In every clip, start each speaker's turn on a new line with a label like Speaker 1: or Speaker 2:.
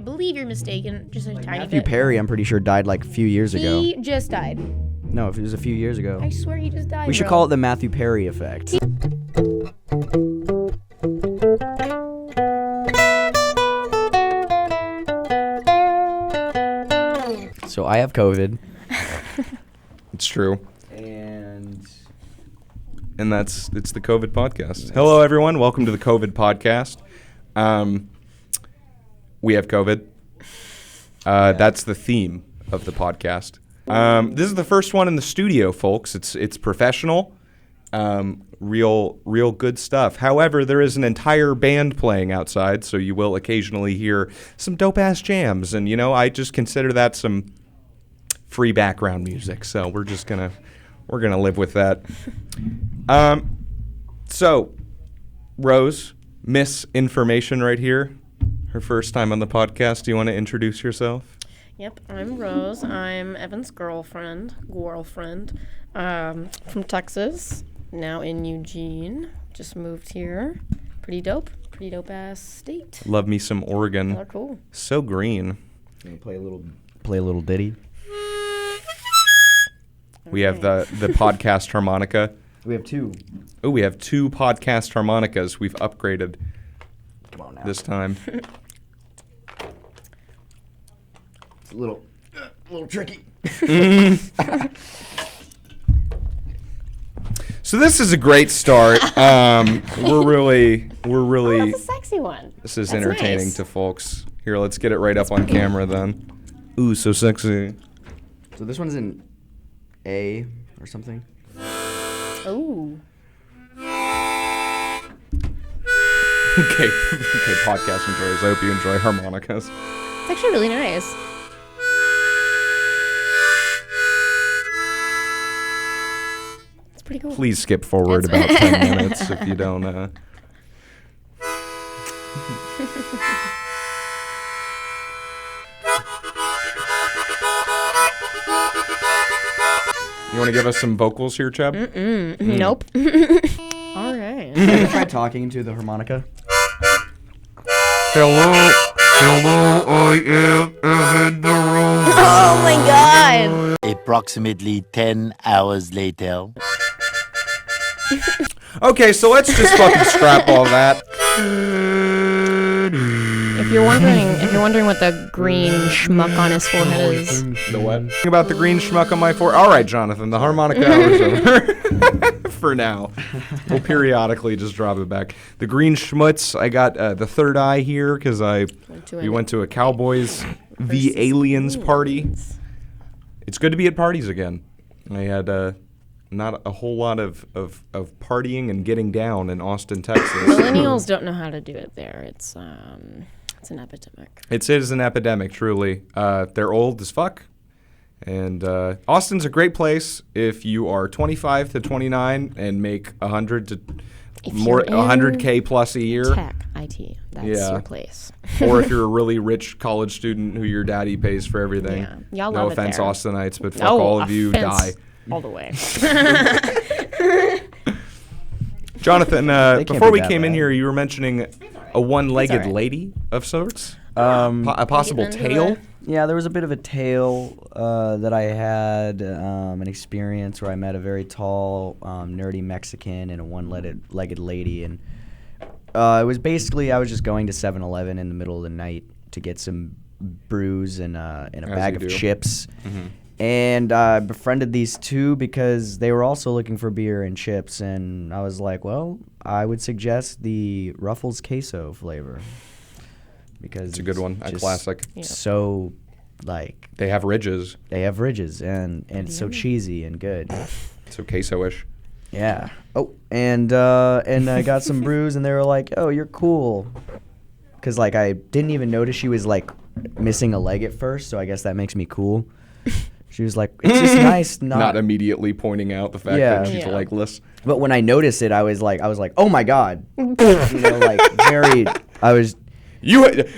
Speaker 1: believe you're mistaken. Just a tiny
Speaker 2: Matthew
Speaker 1: bit.
Speaker 2: Perry, I'm pretty sure, died like a few years ago.
Speaker 1: He just died.
Speaker 2: No, if it was a few years ago.
Speaker 1: I swear he just died.
Speaker 2: We should call it the Matthew Perry effect. So I have COVID.
Speaker 3: It's true.
Speaker 2: And
Speaker 3: It's the COVID podcast. Hello, everyone. Welcome to the COVID podcast. We have COVID. That's the theme of the podcast. This is the first one in the studio, folks. It's professional, real good stuff. However, there is an entire band playing outside, so you will occasionally hear some dope-ass jams. And, I just consider that some free background music. So we're gonna live with that. So, Rose, misinformation right here. Her first time on the podcast. Do you want to introduce yourself?
Speaker 1: Yep, I'm Rose. I'm Evan's girlfriend, from Texas, now in Eugene. Just moved here. Pretty dope ass state.
Speaker 3: Love me some Oregon.
Speaker 1: Oh, cool.
Speaker 3: So green.
Speaker 2: play a little ditty.
Speaker 3: We have the podcast harmonica.
Speaker 2: We have two.
Speaker 3: Oh, we have two podcast harmonicas. We've upgraded
Speaker 2: Come on now.
Speaker 3: this time.
Speaker 2: It's a little tricky.
Speaker 3: So this is a great start. We're really.
Speaker 1: Oh, that's a sexy one.
Speaker 3: This is
Speaker 1: That's
Speaker 3: entertaining
Speaker 1: nice.
Speaker 3: to folks. Here, let's get it right up on camera then. Ooh, so sexy.
Speaker 2: So this one's in A or something.
Speaker 1: Ooh.
Speaker 3: Okay, podcast enjoyers. I hope you enjoy harmonicas.
Speaker 1: It's actually really nice. It's pretty cool.
Speaker 3: Please skip forward about 10 minutes if you don't. You want to give us some vocals here, Cheb?
Speaker 1: Nope. All right.
Speaker 2: Have you tried talking to the harmonica?
Speaker 3: Hello, I am Evan the Rose.
Speaker 1: Oh my god.
Speaker 4: Approximately 10 hours later.
Speaker 3: Okay, so let's just fucking scrap all that.
Speaker 1: If you're wondering what the green schmuck on his forehead is.
Speaker 3: The what? About the green schmuck on my forehead. All right, Jonathan, the harmonica hour is over. For now. We'll periodically just drop it back. The green schmutz, I got the third eye here because we went to a Cowboys v. Aliens party. It's good to be at parties again. I had not a whole lot of partying and getting down in Austin, Texas.
Speaker 1: Millennials don't know how to do it there. It's an epidemic.
Speaker 3: It is an epidemic, truly. They're old as fuck. And Austin's a great place if you are 25 to 29 and make 100K plus a year.
Speaker 1: Tech, IT, that's your place.
Speaker 3: Or if you're a really rich college student who your daddy pays for everything.
Speaker 1: Yeah, y'all
Speaker 3: no
Speaker 1: love it
Speaker 3: offense,
Speaker 1: there.
Speaker 3: Austinites, but fuck all of you, die.
Speaker 1: All the way.
Speaker 3: Jonathan,
Speaker 2: can't
Speaker 3: before
Speaker 2: be
Speaker 3: we
Speaker 2: that
Speaker 3: came in
Speaker 2: bad.
Speaker 3: here, you were mentioning a one-legged
Speaker 1: alright.
Speaker 3: lady of sorts? A possible
Speaker 1: Get into
Speaker 3: tail?
Speaker 1: it.
Speaker 2: Yeah, there was a bit of a tale that I had, an experience where I met a very tall, nerdy Mexican and a one-legged lady, and it was basically I was just going to 7-Eleven in the middle of the night to get some brews and a bag
Speaker 3: you
Speaker 2: of
Speaker 3: do.
Speaker 2: chips,
Speaker 3: Mm-hmm.
Speaker 2: and I befriended these two because they were also looking for beer and chips, and I was like, well, I would suggest the Ruffles queso flavor. Because
Speaker 3: It's a good one, a
Speaker 2: just
Speaker 3: classic.
Speaker 1: Yeah.
Speaker 2: So, like,
Speaker 3: They have ridges,
Speaker 2: they have ridges and it's so cheesy and good.
Speaker 3: so queso-ish.
Speaker 2: Yeah. Oh, and I got some brews and they were like, "Oh, you're cool." Cuz like I didn't even notice she was like missing a leg at first, so I guess that makes me cool. She was like, "It's just nice
Speaker 3: Not immediately pointing out the fact
Speaker 2: Yeah.
Speaker 3: that she's
Speaker 1: Yeah.
Speaker 3: legless.
Speaker 2: But when I noticed it, I was like, "Oh my god."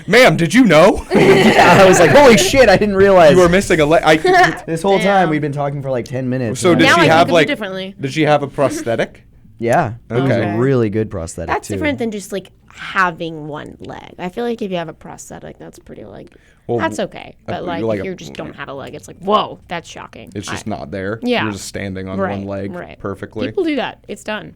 Speaker 3: Ma'am, did you know?
Speaker 2: I was like, "Holy shit, I didn't realize."
Speaker 3: You were missing a leg.
Speaker 2: This whole time
Speaker 1: Damn.
Speaker 2: we've been talking for like 10 minutes.
Speaker 3: So
Speaker 2: and
Speaker 3: did
Speaker 1: Now
Speaker 3: she
Speaker 1: I think
Speaker 3: have
Speaker 1: of you differently.
Speaker 3: Did she have a prosthetic?
Speaker 2: Yeah. It was
Speaker 3: Okay.
Speaker 2: a really good prosthetic
Speaker 1: That's
Speaker 2: too.
Speaker 1: different than just like having one leg. I feel like if you have a prosthetic, that's pretty like
Speaker 3: Well,
Speaker 1: that's okay. But like
Speaker 3: like
Speaker 1: if you just don't have a leg, it's like whoa, that's shocking.
Speaker 3: It's just not there.
Speaker 1: Yeah.
Speaker 3: You're just standing on
Speaker 1: right,
Speaker 3: one leg
Speaker 1: right.
Speaker 3: perfectly.
Speaker 1: People do that. It's done.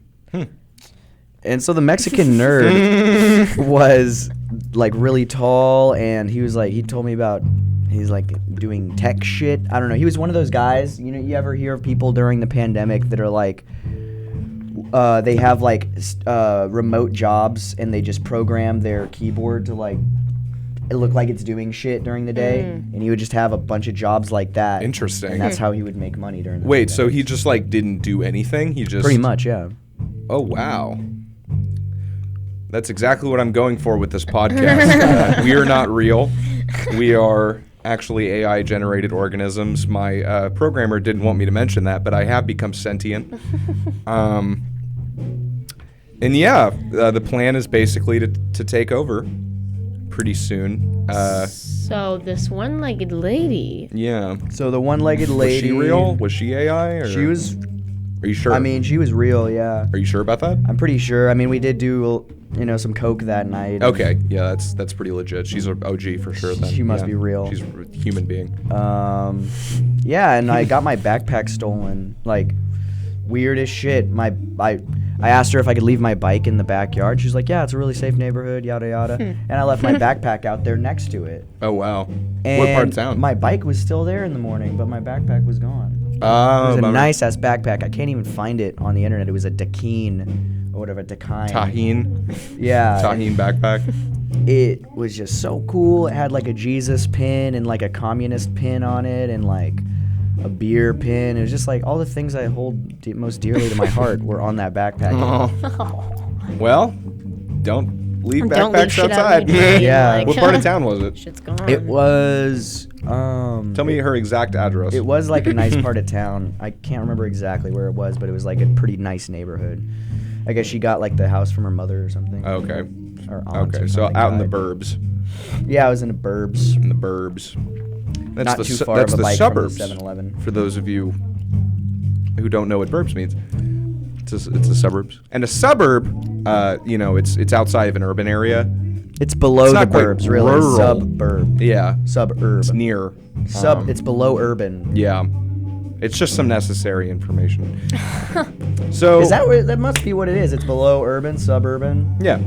Speaker 2: And so the Mexican nerd was like really tall, and he told me about he's like doing tech shit. I don't know. He was one of those guys. You know, you ever hear of people during the pandemic that are like, they have like remote jobs, and they just program their keyboard to like it look like it's doing shit during the day, and he would just have a bunch of jobs like that.
Speaker 3: Interesting.
Speaker 2: And that's how he would make money during the
Speaker 3: Wait, so
Speaker 2: pandemic.
Speaker 3: he just like didn't do anything? He just
Speaker 2: Pretty much, yeah.
Speaker 3: Oh wow. That's exactly what I'm going for with this podcast. We are not real. We are actually AI generated organisms. My programmer didn't want me to mention that, but I have become sentient. And yeah, the plan is basically to take over pretty soon.
Speaker 1: So this one-legged lady.
Speaker 3: Yeah.
Speaker 2: So the one-legged lady.
Speaker 3: Was she real? Was she AI? Or?
Speaker 2: She was.
Speaker 3: Are you sure?
Speaker 2: I mean, she was real. Yeah.
Speaker 3: Are you sure about that?
Speaker 2: I'm pretty sure. I mean, we did do, some coke that night.
Speaker 3: Okay, yeah, that's pretty legit. She's an OG for sure. Then
Speaker 2: She must
Speaker 3: Yeah.
Speaker 2: be real.
Speaker 3: She's a human being.
Speaker 2: Yeah, and I got my backpack stolen. Like, weird as shit. I asked her if I could leave my bike in the backyard. She's like, yeah, it's a really safe neighborhood, yada yada. And I left my backpack out there next to it.
Speaker 3: Oh wow.
Speaker 2: And
Speaker 3: What part of town?
Speaker 2: My bike was still there in the morning, but my backpack was gone. It
Speaker 3: Oh,
Speaker 2: was a
Speaker 3: bummer.
Speaker 2: nice ass backpack. I can't even find it on the internet. It was a Dakine or whatever, Dakine.
Speaker 3: Tahine.
Speaker 2: Yeah.
Speaker 3: Tahine backpack.
Speaker 2: It was just so cool. It had like a Jesus pin and like a communist pin on it and like a beer pin. It was just like all the things I hold most dearly to my heart were on that backpack.
Speaker 3: Oh. Well, don't leave
Speaker 1: Don't leave
Speaker 3: backpacks
Speaker 1: shit out
Speaker 3: outside.
Speaker 1: in the drain,
Speaker 2: Yeah.
Speaker 1: like-
Speaker 3: What part of town was it?
Speaker 1: Shit's gone.
Speaker 2: It was
Speaker 3: Tell me her exact address.
Speaker 2: It was like a nice part of town. I can't remember exactly where it was, but it was like a pretty nice neighborhood. I guess she got like the house from her mother or something.
Speaker 3: Okay.
Speaker 2: Or aunt
Speaker 3: Okay,
Speaker 2: or
Speaker 3: so
Speaker 2: something
Speaker 3: out in the
Speaker 2: died.
Speaker 3: burbs.
Speaker 2: Yeah, I was in the burbs.
Speaker 3: In the burbs. That's
Speaker 2: Not
Speaker 3: the
Speaker 2: too
Speaker 3: su-
Speaker 2: far
Speaker 3: that's
Speaker 2: of a
Speaker 3: the
Speaker 2: bike
Speaker 3: suburbs.
Speaker 2: from the 7-Eleven.
Speaker 3: For those of you who don't know what burbs means, it's the suburbs. And a suburb, it's outside of an urban area.
Speaker 2: It's below
Speaker 3: It's
Speaker 2: the
Speaker 3: not quite
Speaker 2: burbs, really.
Speaker 3: rural.
Speaker 2: Suburb.
Speaker 3: Yeah.
Speaker 2: Suburb.
Speaker 3: It's near.
Speaker 2: It's below urban.
Speaker 3: Yeah. It's just some necessary information. So
Speaker 2: Is that must be what it is? It's below urban, suburban.
Speaker 3: yeah.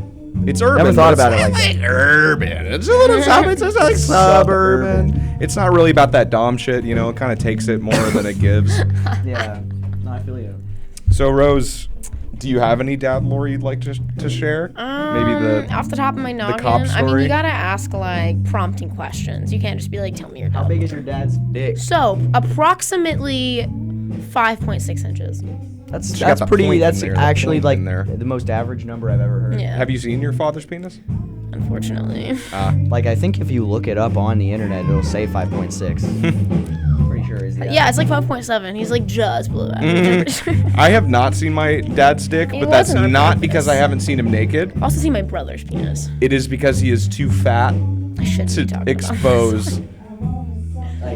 Speaker 3: It's urban.
Speaker 2: Never thought
Speaker 3: but
Speaker 2: about
Speaker 3: it's
Speaker 2: it like
Speaker 3: not urban. It's a little it's just like suburban.
Speaker 2: Suburban.
Speaker 3: It's not really about that dom shit, it kind of takes it more than it gives.
Speaker 2: Yeah. No, I feel you.
Speaker 3: So Rose, do you have any dad lore you'd like to share? Maybe the
Speaker 1: off the top of my noggin.
Speaker 3: cop
Speaker 1: I mean,
Speaker 3: story?
Speaker 1: you gotta ask like prompting questions. You can't just be like, "Tell me your
Speaker 2: How
Speaker 1: dad."
Speaker 2: big is your dad's dick?
Speaker 1: So approximately 5.6 inches.
Speaker 2: That's
Speaker 3: She got the
Speaker 2: pretty.
Speaker 3: point in
Speaker 2: That's
Speaker 3: there, the
Speaker 2: actually
Speaker 3: point
Speaker 2: like
Speaker 3: in there.
Speaker 2: the most average number I've ever heard.
Speaker 1: Yeah.
Speaker 3: Have you seen your father's penis?
Speaker 1: Unfortunately.
Speaker 2: Like I think if you look it up on the internet, it'll say 5.6. Pretty sure is the.
Speaker 1: Yeah, it's like 5.7. He's like just below average.
Speaker 3: I have not seen my dad's dick,
Speaker 1: It
Speaker 3: but that's
Speaker 1: wasn't on
Speaker 3: not
Speaker 1: purpose.
Speaker 3: because I haven't seen him naked.
Speaker 1: Also see my brother's penis.
Speaker 3: It is because he is too fat
Speaker 1: I shouldn't be
Speaker 3: to
Speaker 1: talking
Speaker 3: expose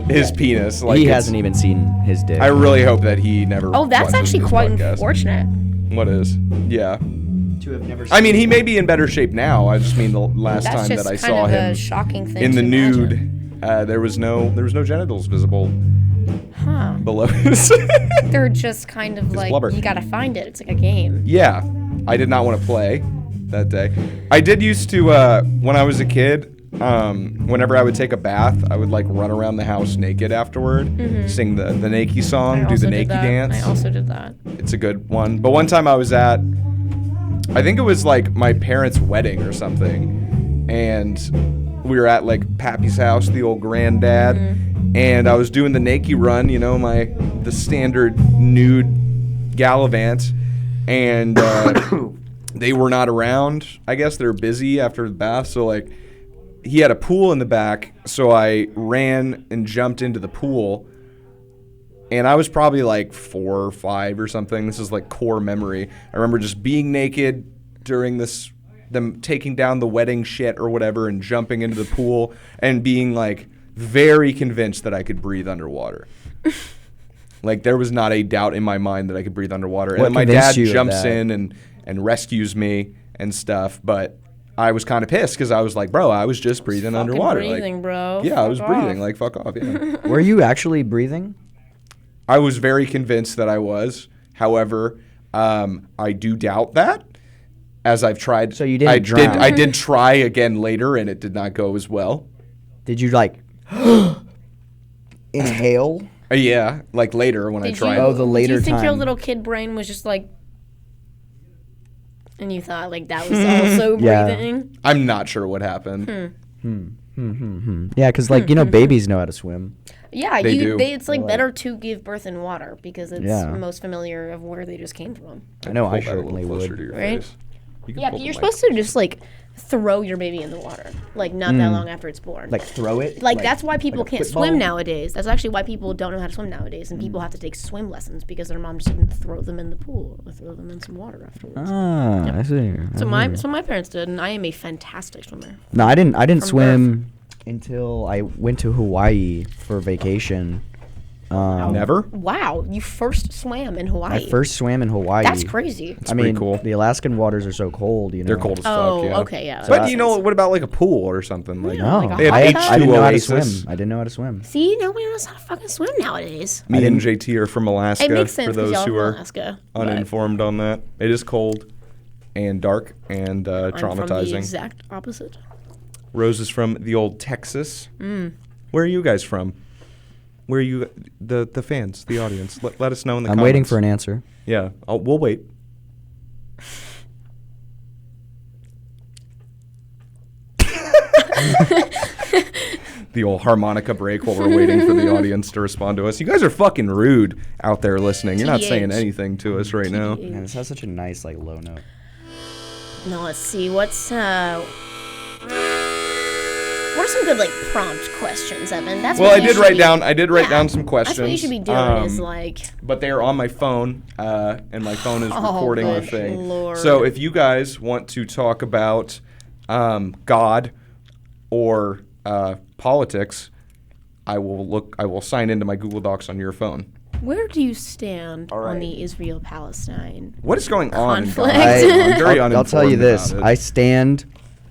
Speaker 3: his penis. Like
Speaker 2: he
Speaker 3: it's-
Speaker 2: hasn't even seen his dick.
Speaker 3: I really hope that he never.
Speaker 1: Oh, that's
Speaker 3: watches
Speaker 1: actually
Speaker 3: this
Speaker 1: quite
Speaker 3: podcast.
Speaker 1: unfortunate.
Speaker 3: What is? Yeah.
Speaker 2: to have never.
Speaker 3: I mean, he may be in better shape now. I just mean the last
Speaker 1: That's
Speaker 3: time
Speaker 1: just
Speaker 3: that I
Speaker 1: kind
Speaker 3: saw
Speaker 1: of
Speaker 3: him
Speaker 1: a shocking thing
Speaker 3: in
Speaker 1: to
Speaker 3: the
Speaker 1: imagine.
Speaker 3: nude, there was no genitals visible
Speaker 1: Huh.
Speaker 3: below his.
Speaker 1: They're just kind of like,
Speaker 3: blubber.
Speaker 1: you gotta find it. It's like a game.
Speaker 3: Yeah, I did not want to play that day. I did used to when I was a kid. Whenever I would take a bath, I would like run around the house naked afterward, sing the Nike song, do the Nike dance.
Speaker 1: I also did that.
Speaker 3: It's a good one. But one time I was at, I think it was like my parents' wedding or something, and we were at like Pappy's house, the old granddad, and I was doing the Nike run, the standard nude gallivant, and they were not around. I guess they're busy after the bath, so like he had a pool in the back, so I ran and jumped into the pool. And I was probably like 4 or 5 or something. This is like core memory. I remember just being naked during them taking down the wedding shit or whatever and jumping into the pool and being like very convinced that I could breathe underwater. Like there was not a doubt in my mind that I could breathe underwater. And
Speaker 2: What
Speaker 3: then my
Speaker 2: convinced
Speaker 3: dad
Speaker 2: you of
Speaker 3: jumps
Speaker 2: that?
Speaker 3: in and rescues me and stuff. But I was kind of pissed because I was like, bro, I was just breathing
Speaker 1: Fucking
Speaker 3: underwater.
Speaker 1: breathing, bro.
Speaker 3: Yeah, I was
Speaker 1: Fuck
Speaker 3: breathing.
Speaker 1: off.
Speaker 3: Like, fuck off. Yeah.
Speaker 2: Were you actually breathing?
Speaker 3: I was very convinced that I was. However, I do doubt that. As I've tried.
Speaker 2: So you didn't drown?
Speaker 3: I did try again later, and it did not go as well.
Speaker 2: Did you like inhale?
Speaker 3: Yeah, like later when I
Speaker 1: Did
Speaker 3: tried.
Speaker 1: you,
Speaker 2: Oh, the later
Speaker 1: Do you think your
Speaker 2: time.
Speaker 1: little kid brain was just like, and you thought like that was also
Speaker 2: Yeah.
Speaker 1: breathing?
Speaker 3: I'm not sure what happened.
Speaker 2: Yeah, because like babies know how to swim.
Speaker 1: Yeah,
Speaker 3: They do.
Speaker 1: it's like better to give birth in water because it's
Speaker 2: Yeah.
Speaker 1: most familiar of where they just came from.
Speaker 2: I know I
Speaker 3: Pull that a little
Speaker 2: certainly
Speaker 3: closer
Speaker 2: would.
Speaker 3: to your
Speaker 1: Right?
Speaker 3: face. You can
Speaker 1: Yeah,
Speaker 3: pull
Speaker 1: but
Speaker 3: the
Speaker 1: you're
Speaker 3: mic.
Speaker 1: supposed to just like throw your baby in the water, like not that long after it's born.
Speaker 2: Like throw it.
Speaker 1: Like that's why people
Speaker 2: a
Speaker 1: can't
Speaker 2: football?
Speaker 1: swim nowadays. That's actually why people don't know how to swim nowadays, and people have to take swim lessons because their mom just didn't throw them in the pool or throw them in some water afterwards.
Speaker 2: Ah, I see.
Speaker 1: So my parents did, and I am a fantastic swimmer.
Speaker 2: No, I didn't
Speaker 1: From
Speaker 2: swim until I went to Hawaii for vacation.
Speaker 3: Never?
Speaker 1: Wow, you first swam in Hawaii.
Speaker 2: I first swam in Hawaii.
Speaker 1: That's crazy.
Speaker 2: I
Speaker 3: pretty
Speaker 2: mean,
Speaker 3: cool.
Speaker 2: the Alaskan waters are so cold. You know.
Speaker 3: They're cold as
Speaker 1: Oh,
Speaker 3: fuck, yeah.
Speaker 1: okay, yeah. that
Speaker 3: But
Speaker 1: makes
Speaker 3: you know,
Speaker 1: sense.
Speaker 3: what about like a pool or something? Like,
Speaker 2: No,
Speaker 1: Like a
Speaker 3: They have
Speaker 1: hot
Speaker 2: I,
Speaker 1: tub?
Speaker 2: I didn't know how to
Speaker 3: Oasis.
Speaker 2: swim. I didn't know how to swim.
Speaker 1: See, nobody knows how to fucking swim nowadays.
Speaker 3: me and JT are from Alaska.
Speaker 1: It makes sense
Speaker 3: for
Speaker 1: 'cause
Speaker 3: those
Speaker 1: y'all
Speaker 3: who
Speaker 1: from
Speaker 3: are
Speaker 1: Alaska. but
Speaker 3: uninformed on that. It is cold and dark and
Speaker 1: I'm from the
Speaker 3: traumatizing.
Speaker 1: exact opposite.
Speaker 3: Rose is from the old Texas.
Speaker 1: Mm.
Speaker 3: Where are you guys from? Where are you, the fans, the audience? Let us know in the
Speaker 2: I'm
Speaker 3: comments.
Speaker 2: waiting for an answer.
Speaker 3: Yeah, we'll wait. The old harmonica break while we're waiting for the audience to respond to us. You guys are fucking rude out there listening. You're not saying
Speaker 1: TH.
Speaker 3: anything to us right now.
Speaker 2: Man, this has such a nice like low note.
Speaker 1: No, let's see. What are some good like prompt questions, Evan? That's
Speaker 3: Well,
Speaker 1: what
Speaker 3: I
Speaker 1: you
Speaker 3: did
Speaker 1: should
Speaker 3: write
Speaker 1: be-
Speaker 3: down. I did write
Speaker 1: Yeah,
Speaker 3: down some questions.
Speaker 1: That's what you should be doing. Is like
Speaker 3: But they are on my phone, and my phone is
Speaker 1: Oh,
Speaker 3: recording the
Speaker 1: good
Speaker 3: thing.
Speaker 1: Lord.
Speaker 3: So if you guys want to talk about God or politics, I will sign into my Google Docs on your phone.
Speaker 1: where do you stand
Speaker 2: All
Speaker 1: on
Speaker 2: right.
Speaker 1: the Israel-Palestine?
Speaker 3: What is going on? in God?
Speaker 1: Conflict.
Speaker 3: I'm very
Speaker 2: I'll tell you
Speaker 3: uninformed
Speaker 2: this.
Speaker 3: about
Speaker 2: I
Speaker 3: it.
Speaker 2: stand.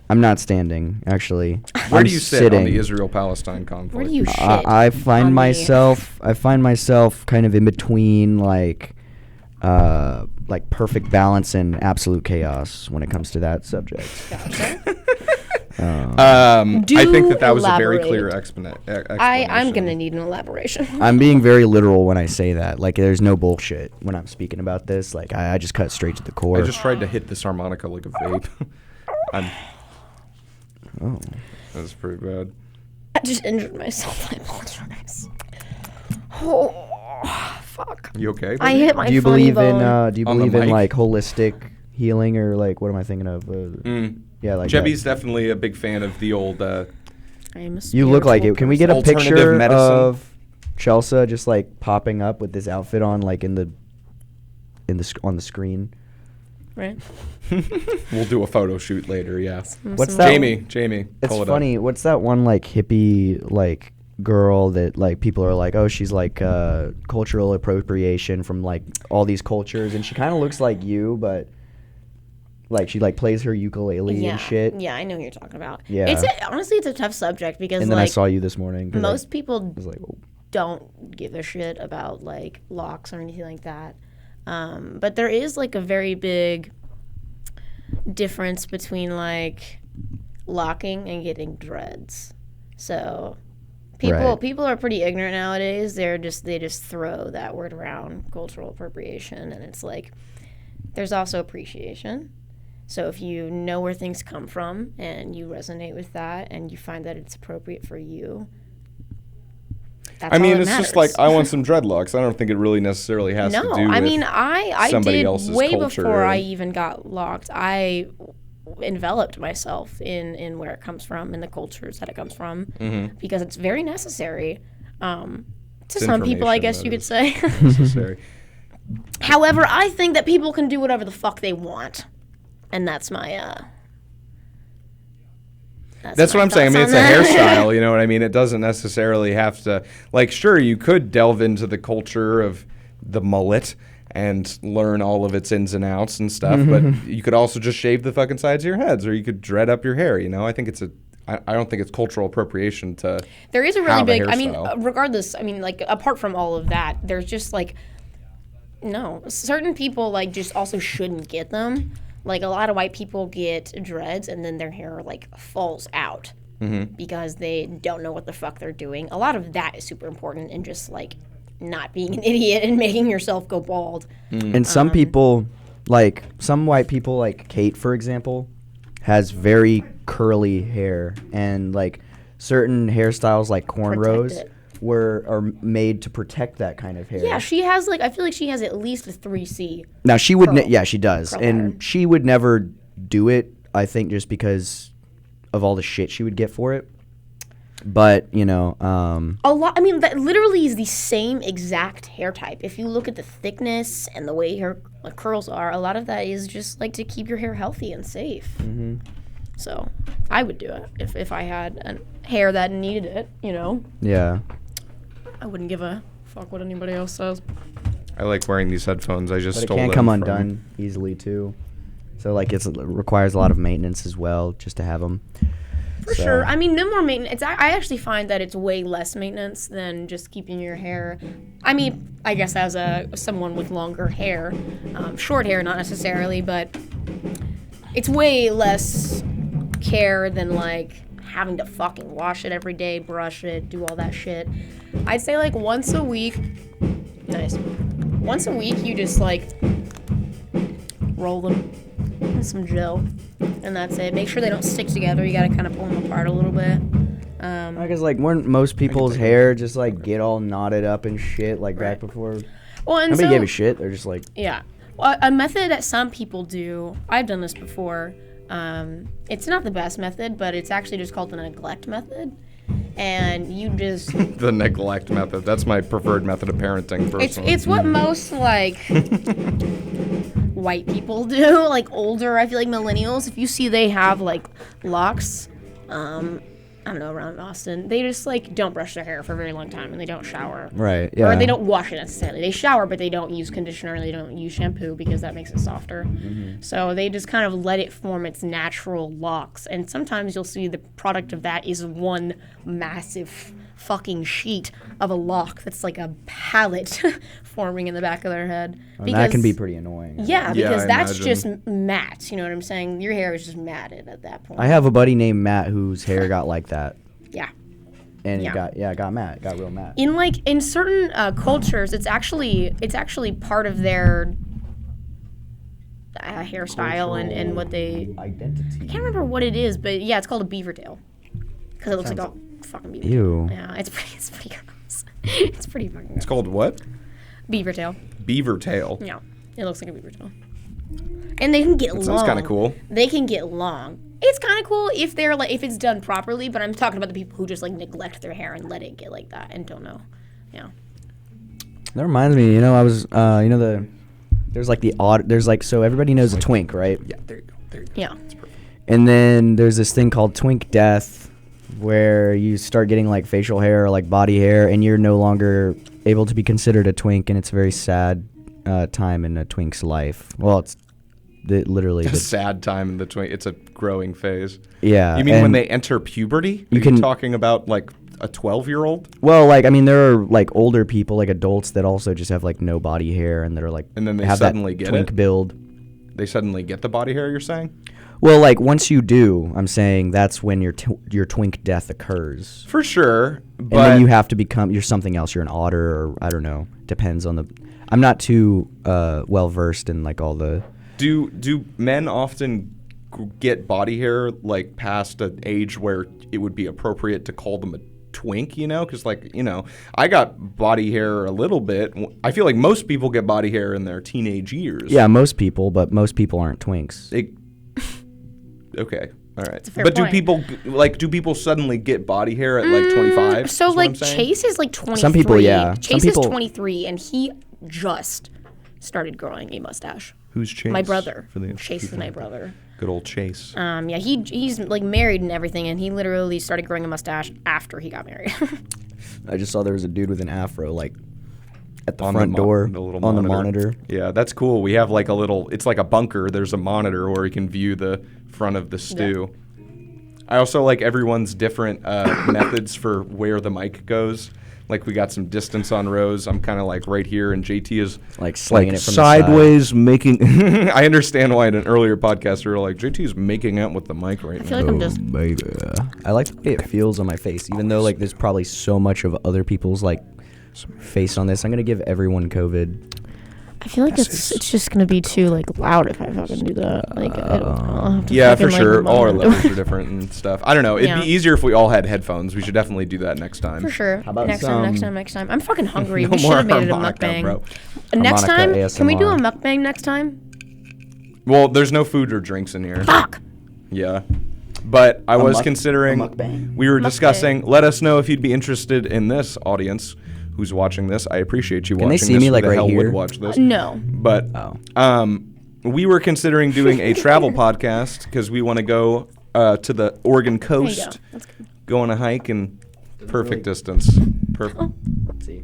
Speaker 2: I'm not standing, actually.
Speaker 3: Where
Speaker 2: I'm
Speaker 3: do you sit
Speaker 2: sitting.
Speaker 3: on the Israel-Palestine conflict?
Speaker 1: Where do you shit?
Speaker 2: I find
Speaker 1: on the-
Speaker 2: myself. I find myself kind of in between, like perfect balance and absolute chaos when it comes to that subject.
Speaker 1: Gotcha.
Speaker 3: I think that was a very
Speaker 1: elaborate.
Speaker 3: clear explanation.
Speaker 1: I'm gonna need an elaboration.
Speaker 2: I'm being very literal when I say that. Like, there's no bullshit when I'm speaking about this. Like, I just cut straight to the core.
Speaker 3: I just tried to hit this harmonica like a vape.
Speaker 2: Oh.
Speaker 3: That's pretty bad.
Speaker 1: I just injured myself. I apologize. Oh, fuck.
Speaker 3: You okay?
Speaker 1: I
Speaker 3: baby?
Speaker 1: hit my
Speaker 2: Do you
Speaker 1: funny
Speaker 2: believe
Speaker 1: bone.
Speaker 2: in? Do you
Speaker 3: On the
Speaker 2: believe in
Speaker 3: mic?
Speaker 2: like holistic healing or like what am I thinking of? Yeah, like that.
Speaker 3: Jebby's definitely a big fan of the old.
Speaker 1: I am a
Speaker 2: You look like it. Can we get a
Speaker 3: Alternative
Speaker 2: picture
Speaker 3: medicine.
Speaker 2: of Chelsea just like popping up with this outfit on, like on the screen?
Speaker 1: right?
Speaker 3: We'll do a photo shoot later. Yeah.
Speaker 2: What's
Speaker 1: Some-
Speaker 2: that?
Speaker 3: Jamie.
Speaker 2: It's
Speaker 3: pull it up.
Speaker 2: funny. What's that one like hippie like girl that like people are like, oh, she's like cultural appropriation from like all these cultures, and she kind of looks like you, but like she like plays her ukulele
Speaker 1: Yeah,
Speaker 2: and shit.
Speaker 1: yeah, I know who you're talking about.
Speaker 2: Yeah.
Speaker 1: Honestly, it's a tough subject because
Speaker 2: And then I
Speaker 1: like
Speaker 2: saw you this morning. 'cause
Speaker 1: most people
Speaker 2: I was like, oh.
Speaker 1: don't give a shit about like locks or anything like that. But there is like a very big difference between like locking and getting dreads. So
Speaker 2: Right.
Speaker 1: people are pretty ignorant nowadays. They just throw that word around, cultural appropriation, and it's like there's also appreciation. So if you know where things come from and you resonate with that and you find that it's appropriate for you, that's
Speaker 3: I
Speaker 1: all
Speaker 3: mean,
Speaker 1: that
Speaker 3: it's
Speaker 1: matters.
Speaker 3: just like I want some dreadlocks. I don't think it really necessarily has to do with.
Speaker 1: I mean, I
Speaker 3: somebody
Speaker 1: did
Speaker 3: else's
Speaker 1: way
Speaker 3: culture
Speaker 1: before I
Speaker 3: and-
Speaker 1: even got locked. I enveloped myself in where it comes from, in the cultures that it comes from, because it's very necessary. To
Speaker 3: It's
Speaker 1: some people, I
Speaker 3: information
Speaker 1: guess
Speaker 3: that
Speaker 1: you could
Speaker 3: is
Speaker 1: say.
Speaker 3: necessary.
Speaker 1: However, I think that people can do whatever the fuck they want, and that's my.
Speaker 3: That's
Speaker 1: my
Speaker 3: what I'm saying. I mean,
Speaker 1: thoughts
Speaker 3: it's a
Speaker 1: on that.
Speaker 3: hairstyle. You know what I mean? It doesn't necessarily have to. Like, sure, you could delve into the culture of the mullet and learn all of its ins and outs and stuff. But you could also just shave the fucking sides of your heads, or you could dread up your hair. You know, I think I don't think it's cultural appropriation to.
Speaker 1: There is a really
Speaker 3: have a
Speaker 1: big. I mean,
Speaker 3: hairstyle.
Speaker 1: regardless. I mean, like apart from all of that, there's just like, no, certain people like just also shouldn't get them. Like a lot of white people get dreads and then their hair like falls out because they don't know what the fuck they're doing. A lot of that is super important, and just like not being an idiot and making yourself go bald.
Speaker 2: And some people, like some white people, like Kate, for example, has very curly hair, and like certain hairstyles, like cornrows,
Speaker 1: it.
Speaker 2: are made to protect that kind of hair.
Speaker 1: Yeah, she has like I feel like she has at least a 3C.
Speaker 2: Now she would,
Speaker 1: curl-
Speaker 2: yeah, she does,
Speaker 1: curl
Speaker 2: and
Speaker 1: hair.
Speaker 2: she would never do it. I think just because of all the shit she would get for it. But you know,
Speaker 1: A lot. I mean, that literally is the same exact hair type. If you look at the thickness and the way her curls are, a lot of that is just like to keep your hair healthy and safe. Mm-hmm. So I would do it if I had a hair that needed it. You know,
Speaker 2: yeah.
Speaker 1: I wouldn't give a fuck what anybody else says.
Speaker 3: I like wearing these headphones. I just
Speaker 2: But it
Speaker 3: stole
Speaker 2: can
Speaker 3: them
Speaker 2: come
Speaker 3: from-
Speaker 2: undone easily too. So like it requires a lot of maintenance as well just to have them.
Speaker 1: For sure. I mean, no more maintenance. I actually find that it's way less maintenance than just keeping your hair. I mean, I guess as someone with longer hair, short hair not necessarily, but it's way less care than like having to fucking wash it every day, brush it, do all that shit. I'd say like once a week. Nice. Once a week, you just like roll them with some gel. And that's it. Make sure they don't stick together. You gotta kind of pull them apart a little bit.
Speaker 2: Because like when most people's hair just like get all knotted up and shit like back before
Speaker 1: Well, and
Speaker 2: nobody
Speaker 1: so,
Speaker 2: gave a shit. They're just like
Speaker 1: yeah. Well, a method that some people do, I've done this before. It's not the best method, but it's actually just called the neglect method. And you just
Speaker 3: The neglect method. That's my preferred method of parenting. Personally.
Speaker 1: it's what most like white people do, like older, I feel like millennials, if you see they have like locks, I don't know, around Austin, they just like don't brush their hair for a very long time and they don't shower.
Speaker 2: right, yeah.
Speaker 1: Or they don't wash it necessarily. They shower, but they don't use conditioner and they don't use shampoo because that makes it softer. So they just kind of let it form its natural locks. And sometimes you'll see the product of that is one massive fucking sheet of a lock that's like a palette forming in the back of their head.
Speaker 2: And that can be pretty annoying.
Speaker 1: Yeah, because
Speaker 3: I
Speaker 1: that's
Speaker 3: imagine.
Speaker 1: just matte. You know what I'm saying? Your hair is just matted at that point.
Speaker 2: I have a buddy named Matt whose hair got like that.
Speaker 1: Yeah.
Speaker 2: And
Speaker 1: Yeah.
Speaker 2: it got matte. It got real matte.
Speaker 1: In certain cultures, it's actually part of their hairstyle and what they.
Speaker 2: Identity.
Speaker 1: I can't remember what it is, but yeah, it's called a beaver tail because it looks like a fucking beaver.
Speaker 2: Ew.
Speaker 1: Tail. Yeah, it's pretty gross. It's pretty fucking gross.
Speaker 3: It's called what?
Speaker 1: Beaver tail.
Speaker 3: Beaver tail.
Speaker 1: Yeah, it looks like a beaver tail. And they can get long.
Speaker 3: Sounds kind of cool.
Speaker 1: They can get long. It's kind of cool if they're like if it's done properly, but I'm talking about the people who just like neglect their hair and let it get like that and don't know. Yeah.
Speaker 2: That reminds me, you know, I was, there's like there's like, so everybody knows a twink, right?
Speaker 3: Yeah, there you go. There you go.
Speaker 1: Yeah.
Speaker 2: And then there's this thing called twink death where you start getting like facial hair or like body hair and you're no longer able to be considered a twink, and it's a very sad time in a twink's life. Well, it's literally
Speaker 3: A sad time in the twink. It's a growing phase.
Speaker 2: yeah.
Speaker 3: You mean when
Speaker 2: and-
Speaker 3: they enter puberty?
Speaker 2: You
Speaker 3: Are
Speaker 2: can-
Speaker 3: talking about like a 12-year-old?
Speaker 2: Well, like I mean, there are like older people, like adults, that also just have like no body hair and that are like
Speaker 3: And then they
Speaker 2: have
Speaker 3: suddenly
Speaker 2: that
Speaker 3: get
Speaker 2: twink
Speaker 3: it?
Speaker 2: build.
Speaker 3: They suddenly get the body hair, you're saying?
Speaker 2: Well, like once you do, I'm saying that's when your twink death occurs,
Speaker 3: For sure.
Speaker 2: and
Speaker 3: But
Speaker 2: then you have to become you're something else. You're an otter, or I don't know. Depends on the. I'm not too well versed in like all the.
Speaker 3: do men often get body hair like past an age where it would be appropriate to call them a twink, you know? Because like, you know, I got body hair a little bit. I feel like most people get body hair in their teenage years.
Speaker 2: Yeah, most people, but most people aren't twinks.
Speaker 3: Okay. All right.
Speaker 1: fair
Speaker 3: But
Speaker 1: point.
Speaker 3: do people suddenly get body hair at like 25?
Speaker 1: So
Speaker 3: is what
Speaker 1: like
Speaker 3: I'm saying?
Speaker 1: Chase is like 23.
Speaker 2: Some people, yeah. Some
Speaker 1: Chase
Speaker 2: people-
Speaker 1: is 23 and he just started growing a mustache.
Speaker 3: Who's Chase?
Speaker 1: My brother.
Speaker 3: For the
Speaker 1: Chase is my brother.
Speaker 3: Good old Chase.
Speaker 1: Yeah, he's like married and everything, and he literally started growing a mustache after he got married.
Speaker 2: I just saw there was a dude with an afro like at the
Speaker 3: On
Speaker 2: front door
Speaker 3: the little
Speaker 2: on the
Speaker 3: monitor.
Speaker 2: monitor.
Speaker 3: Yeah, that's cool. We have like a little, it's like a bunker. There's a monitor where you can view the front of the stew. I also like everyone's different methods for where the mic goes. Like we got some distance on Rose. I'm kind of like right here, and JT is
Speaker 2: Like slinging
Speaker 3: like
Speaker 2: it from
Speaker 3: sideways, making. I understand why in an earlier podcast we were like, JT is making out with the mic right
Speaker 1: I
Speaker 3: now.
Speaker 1: feel like I'm just.
Speaker 2: the side. I like the way it feels on my face, even though like there's probably so much of other people's like face on this. I'm gonna give everyone COVID.
Speaker 1: I feel like it's just gonna be too like loud if I fucking do that. Like I'll have to
Speaker 3: Yeah, for
Speaker 1: fucking, like,
Speaker 3: sure. All our
Speaker 1: monitor.
Speaker 3: levels are different and stuff. I don't know. It'd
Speaker 1: Yeah.
Speaker 3: be easier if we all had headphones. We should definitely do that next time.
Speaker 1: For sure.
Speaker 2: How about
Speaker 1: next time. I'm fucking hungry.
Speaker 3: No
Speaker 1: We should
Speaker 3: more
Speaker 1: have made it a
Speaker 3: harmonica,
Speaker 1: mukbang.
Speaker 3: bro.
Speaker 1: Next time,
Speaker 2: Harmonica
Speaker 1: can we do a
Speaker 2: ASMR.
Speaker 1: mukbang next time?
Speaker 3: Well, there's no food or drinks in here.
Speaker 1: Fuck.
Speaker 3: Yeah. But I was
Speaker 2: muk-
Speaker 3: considering,
Speaker 2: a mukbang.
Speaker 3: we were
Speaker 1: Mukbang.
Speaker 3: discussing, let us know if you'd be interested in this, audience who's watching this. I appreciate you
Speaker 2: Can
Speaker 3: watching
Speaker 2: they see
Speaker 3: this.
Speaker 2: me,
Speaker 3: Who
Speaker 2: like,
Speaker 3: the
Speaker 2: right
Speaker 3: hell
Speaker 2: here?
Speaker 3: would watch this?
Speaker 1: No.
Speaker 3: But
Speaker 2: Oh.
Speaker 3: we were considering doing a travel podcast because we want to go to the Oregon
Speaker 1: There you go.
Speaker 3: coast,
Speaker 1: That's good.
Speaker 3: go on a hike in perfect distance. Perfect.
Speaker 2: Let's see.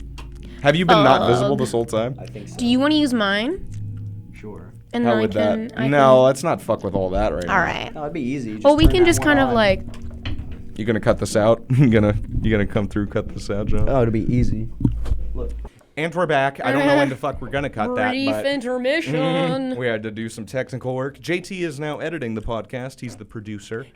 Speaker 3: Have you been not visible this whole time?
Speaker 2: I think so.
Speaker 1: Do you want to use mine?
Speaker 2: Sure.
Speaker 1: And
Speaker 3: How
Speaker 1: then
Speaker 3: would
Speaker 1: I can.
Speaker 3: that? No, let's not fuck with all that right now.
Speaker 1: All right.
Speaker 2: No, it'd be easy.
Speaker 1: Well, we
Speaker 2: turn
Speaker 1: can
Speaker 2: that
Speaker 1: just
Speaker 2: one
Speaker 1: kind of
Speaker 2: on.
Speaker 1: like.
Speaker 3: You gonna cut this out? you gonna come through, cut this out, John?
Speaker 2: Oh, it'd be easy. Look.
Speaker 3: And we're back. I don't know when the fuck we're gonna cut that,
Speaker 1: Brief
Speaker 3: but
Speaker 1: intermission.
Speaker 3: we had to do some technical work. JT is now editing the podcast. He's the producer.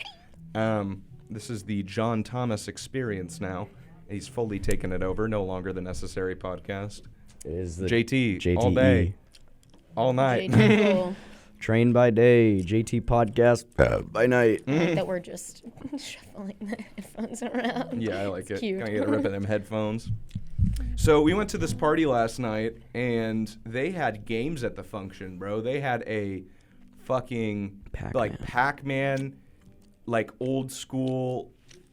Speaker 3: This is the John Thomas experience now. He's fully taken it over. No longer the necessary podcast.
Speaker 2: It is the
Speaker 3: JT all day, all night.
Speaker 1: Cool.
Speaker 2: Train by day, JT podcast by night.
Speaker 1: I like that we're just shuffling the headphones around.
Speaker 3: Yeah, I like it.
Speaker 1: cute.
Speaker 3: Can I get a rip of them headphones? So we went to this party last night, and they had games at the function, bro. They had a fucking
Speaker 2: Pac-Man.
Speaker 3: like Pac-Man, like old school.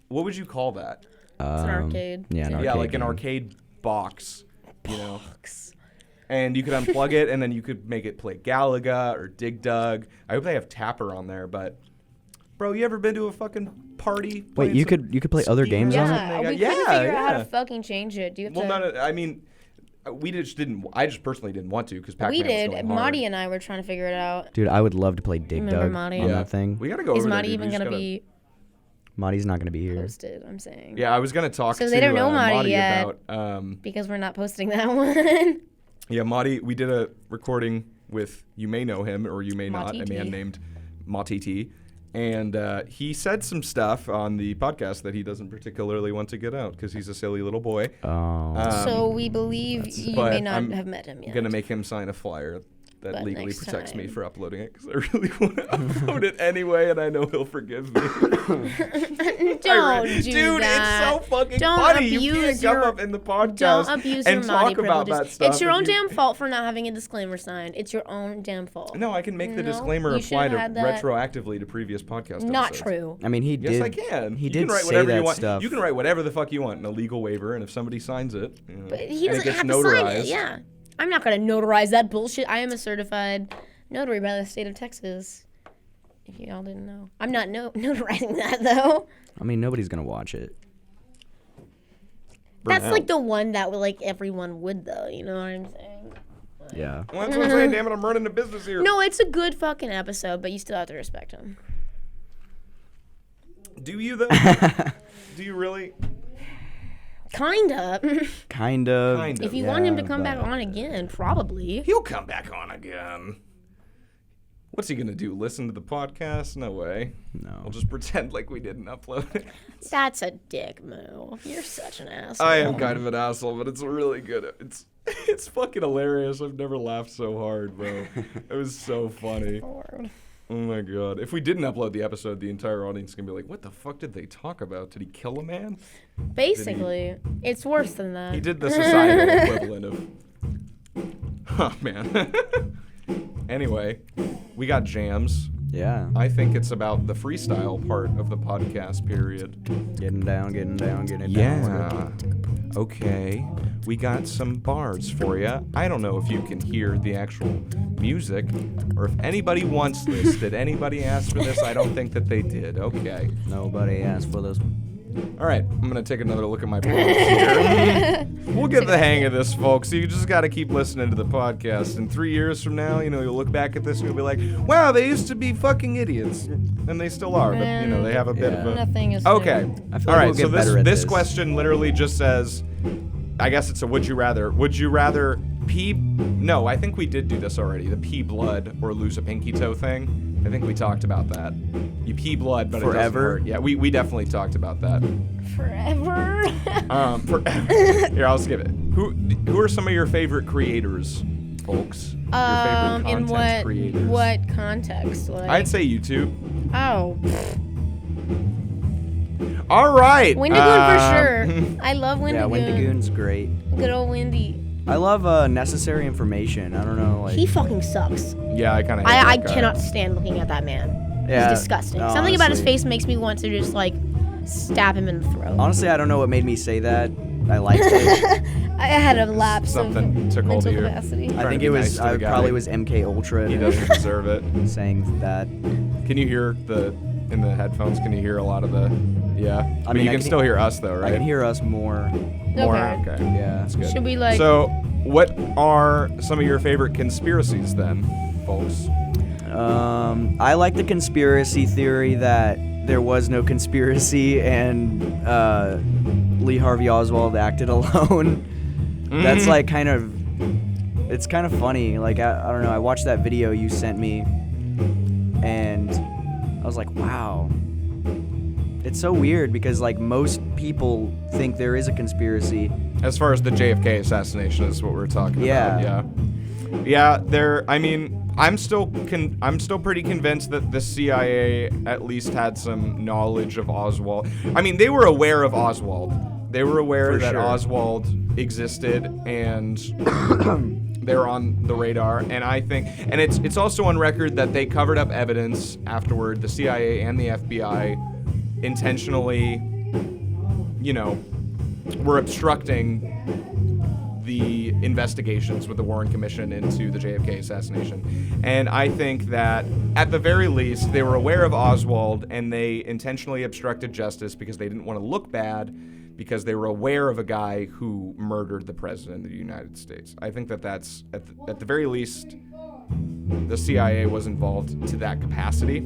Speaker 3: What would you call that?
Speaker 1: It's an arcade.
Speaker 2: Yeah, an
Speaker 1: Yeah,
Speaker 2: arcade
Speaker 3: Yeah, like an
Speaker 2: game.
Speaker 3: arcade box, you know. And you could unplug it, and then you could make it play Galaga or Dig Dug. I hope they have Tapper on there, but bro, you ever been to a fucking party?
Speaker 2: Wait,
Speaker 3: playing
Speaker 2: you
Speaker 3: some
Speaker 2: could play other
Speaker 3: Steam
Speaker 2: games
Speaker 3: or
Speaker 2: on
Speaker 3: something?
Speaker 1: Yeah,
Speaker 3: They
Speaker 1: we
Speaker 3: got-
Speaker 1: couldn't figure out how
Speaker 3: yeah.
Speaker 1: to fucking change it. Do you have
Speaker 3: Well,
Speaker 1: to?
Speaker 3: no, I mean, we just didn't. I just personally didn't want to because Pac-Man
Speaker 1: We
Speaker 3: was
Speaker 1: did.
Speaker 3: going hard.
Speaker 1: Marty and I were trying to figure it out.
Speaker 2: Dude, I would love to play Dig
Speaker 1: Remember
Speaker 2: Dug
Speaker 1: Monty?
Speaker 2: on
Speaker 3: Yeah.
Speaker 2: that thing.
Speaker 3: We gotta go
Speaker 1: Is
Speaker 3: over there,
Speaker 1: Marty
Speaker 3: dude. We
Speaker 1: even
Speaker 3: just
Speaker 1: gonna
Speaker 3: gotta-
Speaker 1: be
Speaker 2: Marty's not gonna be here.
Speaker 1: posted? I'm saying.
Speaker 3: Yeah, I was gonna talk
Speaker 1: So
Speaker 3: to
Speaker 1: they don't know Marty
Speaker 3: Marty
Speaker 1: yet.
Speaker 3: about.
Speaker 1: Because we're not posting that one.
Speaker 3: Yeah, Marty. We did a recording with. You may know him or you may not. A
Speaker 1: Matiti.
Speaker 3: man named Matiti. And he said some stuff on the podcast that he doesn't particularly want to get out because he's a silly little boy.
Speaker 2: Oh.
Speaker 1: So we believe you
Speaker 3: but
Speaker 1: may not
Speaker 3: I'm
Speaker 1: have met him yet.
Speaker 3: Gonna make him sign a flyer that
Speaker 1: But
Speaker 3: legally
Speaker 1: next
Speaker 3: protects me
Speaker 1: time.
Speaker 3: for uploading it because I really want to upload it anyway, and I know he'll forgive me.
Speaker 1: Don't do
Speaker 3: Dude,
Speaker 1: that.
Speaker 3: it's so fucking
Speaker 1: Don't
Speaker 3: funny. You
Speaker 1: abuse
Speaker 3: can't come
Speaker 1: your-
Speaker 3: up in the podcast
Speaker 1: Don't abuse
Speaker 3: and
Speaker 1: your Marty
Speaker 3: talk about
Speaker 1: privileges.
Speaker 3: that stuff.
Speaker 1: It's your
Speaker 3: if
Speaker 1: own
Speaker 3: you-
Speaker 1: damn fault for not having a disclaimer signed. It's your own damn fault.
Speaker 3: No, I can make the
Speaker 1: No,
Speaker 3: disclaimer
Speaker 1: you
Speaker 3: apply
Speaker 1: should've
Speaker 3: to
Speaker 1: had that.
Speaker 3: retroactively to previous podcast
Speaker 1: Not
Speaker 3: episodes.
Speaker 1: true.
Speaker 2: I mean, he
Speaker 3: Yes,
Speaker 2: did.
Speaker 3: I can.
Speaker 2: He
Speaker 3: You
Speaker 2: did
Speaker 3: can write
Speaker 2: say
Speaker 3: whatever
Speaker 2: that
Speaker 3: you want.
Speaker 2: stuff.
Speaker 3: You can write whatever the fuck you want in a legal waiver, and if somebody signs it, you know,
Speaker 1: But he
Speaker 3: and it
Speaker 1: doesn't
Speaker 3: gets
Speaker 1: have to
Speaker 3: notarized.
Speaker 1: sign it. Yeah. I'm not going to notarize that bullshit. I am a certified notary by the state of Texas. If you all didn't know. I'm not notarizing that, though.
Speaker 2: I mean, nobody's gonna watch it.
Speaker 1: That's like the one that like everyone would, though. You know what I'm saying?
Speaker 2: Yeah.
Speaker 3: Well, that's what I'm saying. Damn it, I'm running a business here.
Speaker 1: No, it's a good fucking episode, but you still have to respect him.
Speaker 3: Do you though? Do you really?
Speaker 1: Kinda.
Speaker 2: Kind of.
Speaker 3: Kind of.
Speaker 1: If you want him to
Speaker 2: Yeah,
Speaker 1: come back
Speaker 2: but-
Speaker 1: on again, probably.
Speaker 3: He'll come back on again. What's he gonna do? Listen to the podcast? No way.
Speaker 2: No.
Speaker 3: I'll just pretend like we didn't upload it.
Speaker 1: That's a dick move. You're such an asshole.
Speaker 3: I am kind of an asshole, but it's really good. It's fucking hilarious. I've never laughed so hard, bro. It was so funny.
Speaker 1: Lord.
Speaker 3: Oh my god. If we didn't upload the episode, the entire audience is gonna be like, what the fuck did they talk about? Did he kill a man?
Speaker 1: Basically, it's worse than that.
Speaker 3: He did the societal equivalent of. Oh man. Anyway, we got jams.
Speaker 2: Yeah.
Speaker 3: I think it's about the freestyle part of the podcast period.
Speaker 2: Getting down, getting down, getting down.
Speaker 3: Yeah. Okay. We got some bars for you. I don't know if you can hear the actual music or if anybody wants this. Did anybody ask for this? I don't think that they did. Okay.
Speaker 2: Nobody asked for this.
Speaker 3: All right, I'm gonna take another look at my points here. We'll get the hang of this, folks. You just got to keep listening to the podcast. In 3 years from now, you'll look back at this and you'll be like, "Wow, they used to be fucking idiots, and they still are." But they have a bit of a.
Speaker 1: Nothing is
Speaker 3: Okay.
Speaker 2: I feel
Speaker 3: All
Speaker 2: like
Speaker 3: right.
Speaker 2: we'll
Speaker 3: So
Speaker 2: get better at
Speaker 3: this
Speaker 2: this.
Speaker 3: question literally just says, I guess it's a would you rather. Would you rather pee? No, I think we did do this already. The pee blood or lose a pinky toe thing. I think we talked about that. You pee blood, but
Speaker 2: Forever?
Speaker 3: it doesn't hurt. Yeah, we definitely talked about that.
Speaker 1: forever.
Speaker 3: Forever. Here, I'll skip it. Who are some of your favorite creators, folks? Your favorite
Speaker 1: In
Speaker 3: content creators.
Speaker 1: what context? Like,
Speaker 3: I'd say YouTube.
Speaker 1: oh,
Speaker 3: All right.
Speaker 1: Wendigoon for sure. I love Wendigoon.
Speaker 2: Yeah, Wendigoon's great.
Speaker 1: Good old Wendy.
Speaker 2: I love necessary information. I don't know, like.
Speaker 1: He fucking sucks.
Speaker 3: Yeah, I kind of.
Speaker 1: I cannot stand looking at that man.
Speaker 2: Yeah,
Speaker 1: He's disgusting.
Speaker 2: no,
Speaker 1: Something about his
Speaker 2: honestly.
Speaker 1: face makes me want to just like stab him in the throat.
Speaker 2: Honestly, I don't know what made me say that. I liked it.
Speaker 1: I had a lapse
Speaker 3: Something
Speaker 1: of
Speaker 3: took hold
Speaker 1: mental
Speaker 3: of you.
Speaker 1: capacity.
Speaker 2: I
Speaker 3: Trying
Speaker 2: think
Speaker 3: to
Speaker 2: it
Speaker 3: be
Speaker 2: was.
Speaker 3: nice to the guy.
Speaker 2: Probably was MK Ultra.
Speaker 3: He doesn't deserve it.
Speaker 2: saying that.
Speaker 3: Can you hear in the headphones? Can you hear a lot of the? Yeah. But
Speaker 2: mean,
Speaker 3: you
Speaker 2: I
Speaker 3: can
Speaker 2: can-
Speaker 3: still hear us though, right?
Speaker 2: I can hear us more.
Speaker 3: More.
Speaker 1: Okay.
Speaker 3: Okay.
Speaker 2: Yeah.
Speaker 3: That's good.
Speaker 1: Should we like?
Speaker 3: So, what are some of your favorite conspiracies then, folks?
Speaker 2: I like the conspiracy theory that there was no conspiracy and Lee Harvey Oswald acted alone. That's like kind of. It's kind of funny. Like I don't know. I watched that video you sent me, and I was like, wow. It's so weird because like most people think there is a conspiracy.
Speaker 3: As far as the JFK assassination is what we're talking
Speaker 2: Yeah.
Speaker 3: about. Yeah. There. I mean, I'm still pretty convinced that the CIA at least had some knowledge of Oswald. I mean, they were aware of Oswald. They were aware
Speaker 2: For
Speaker 3: that
Speaker 2: sure.
Speaker 3: Oswald existed and they're on the radar. And I think, and it's also on record that they covered up evidence afterward. The CIA and the FBI intentionally, were obstructing the investigations with the Warren Commission into the JFK assassination. And I think that at the very least, they were aware of Oswald and they intentionally obstructed justice because they didn't want to look bad because they were aware of a guy who murdered the president of the United States. I think that that's, at the very least, the CIA was involved to that capacity.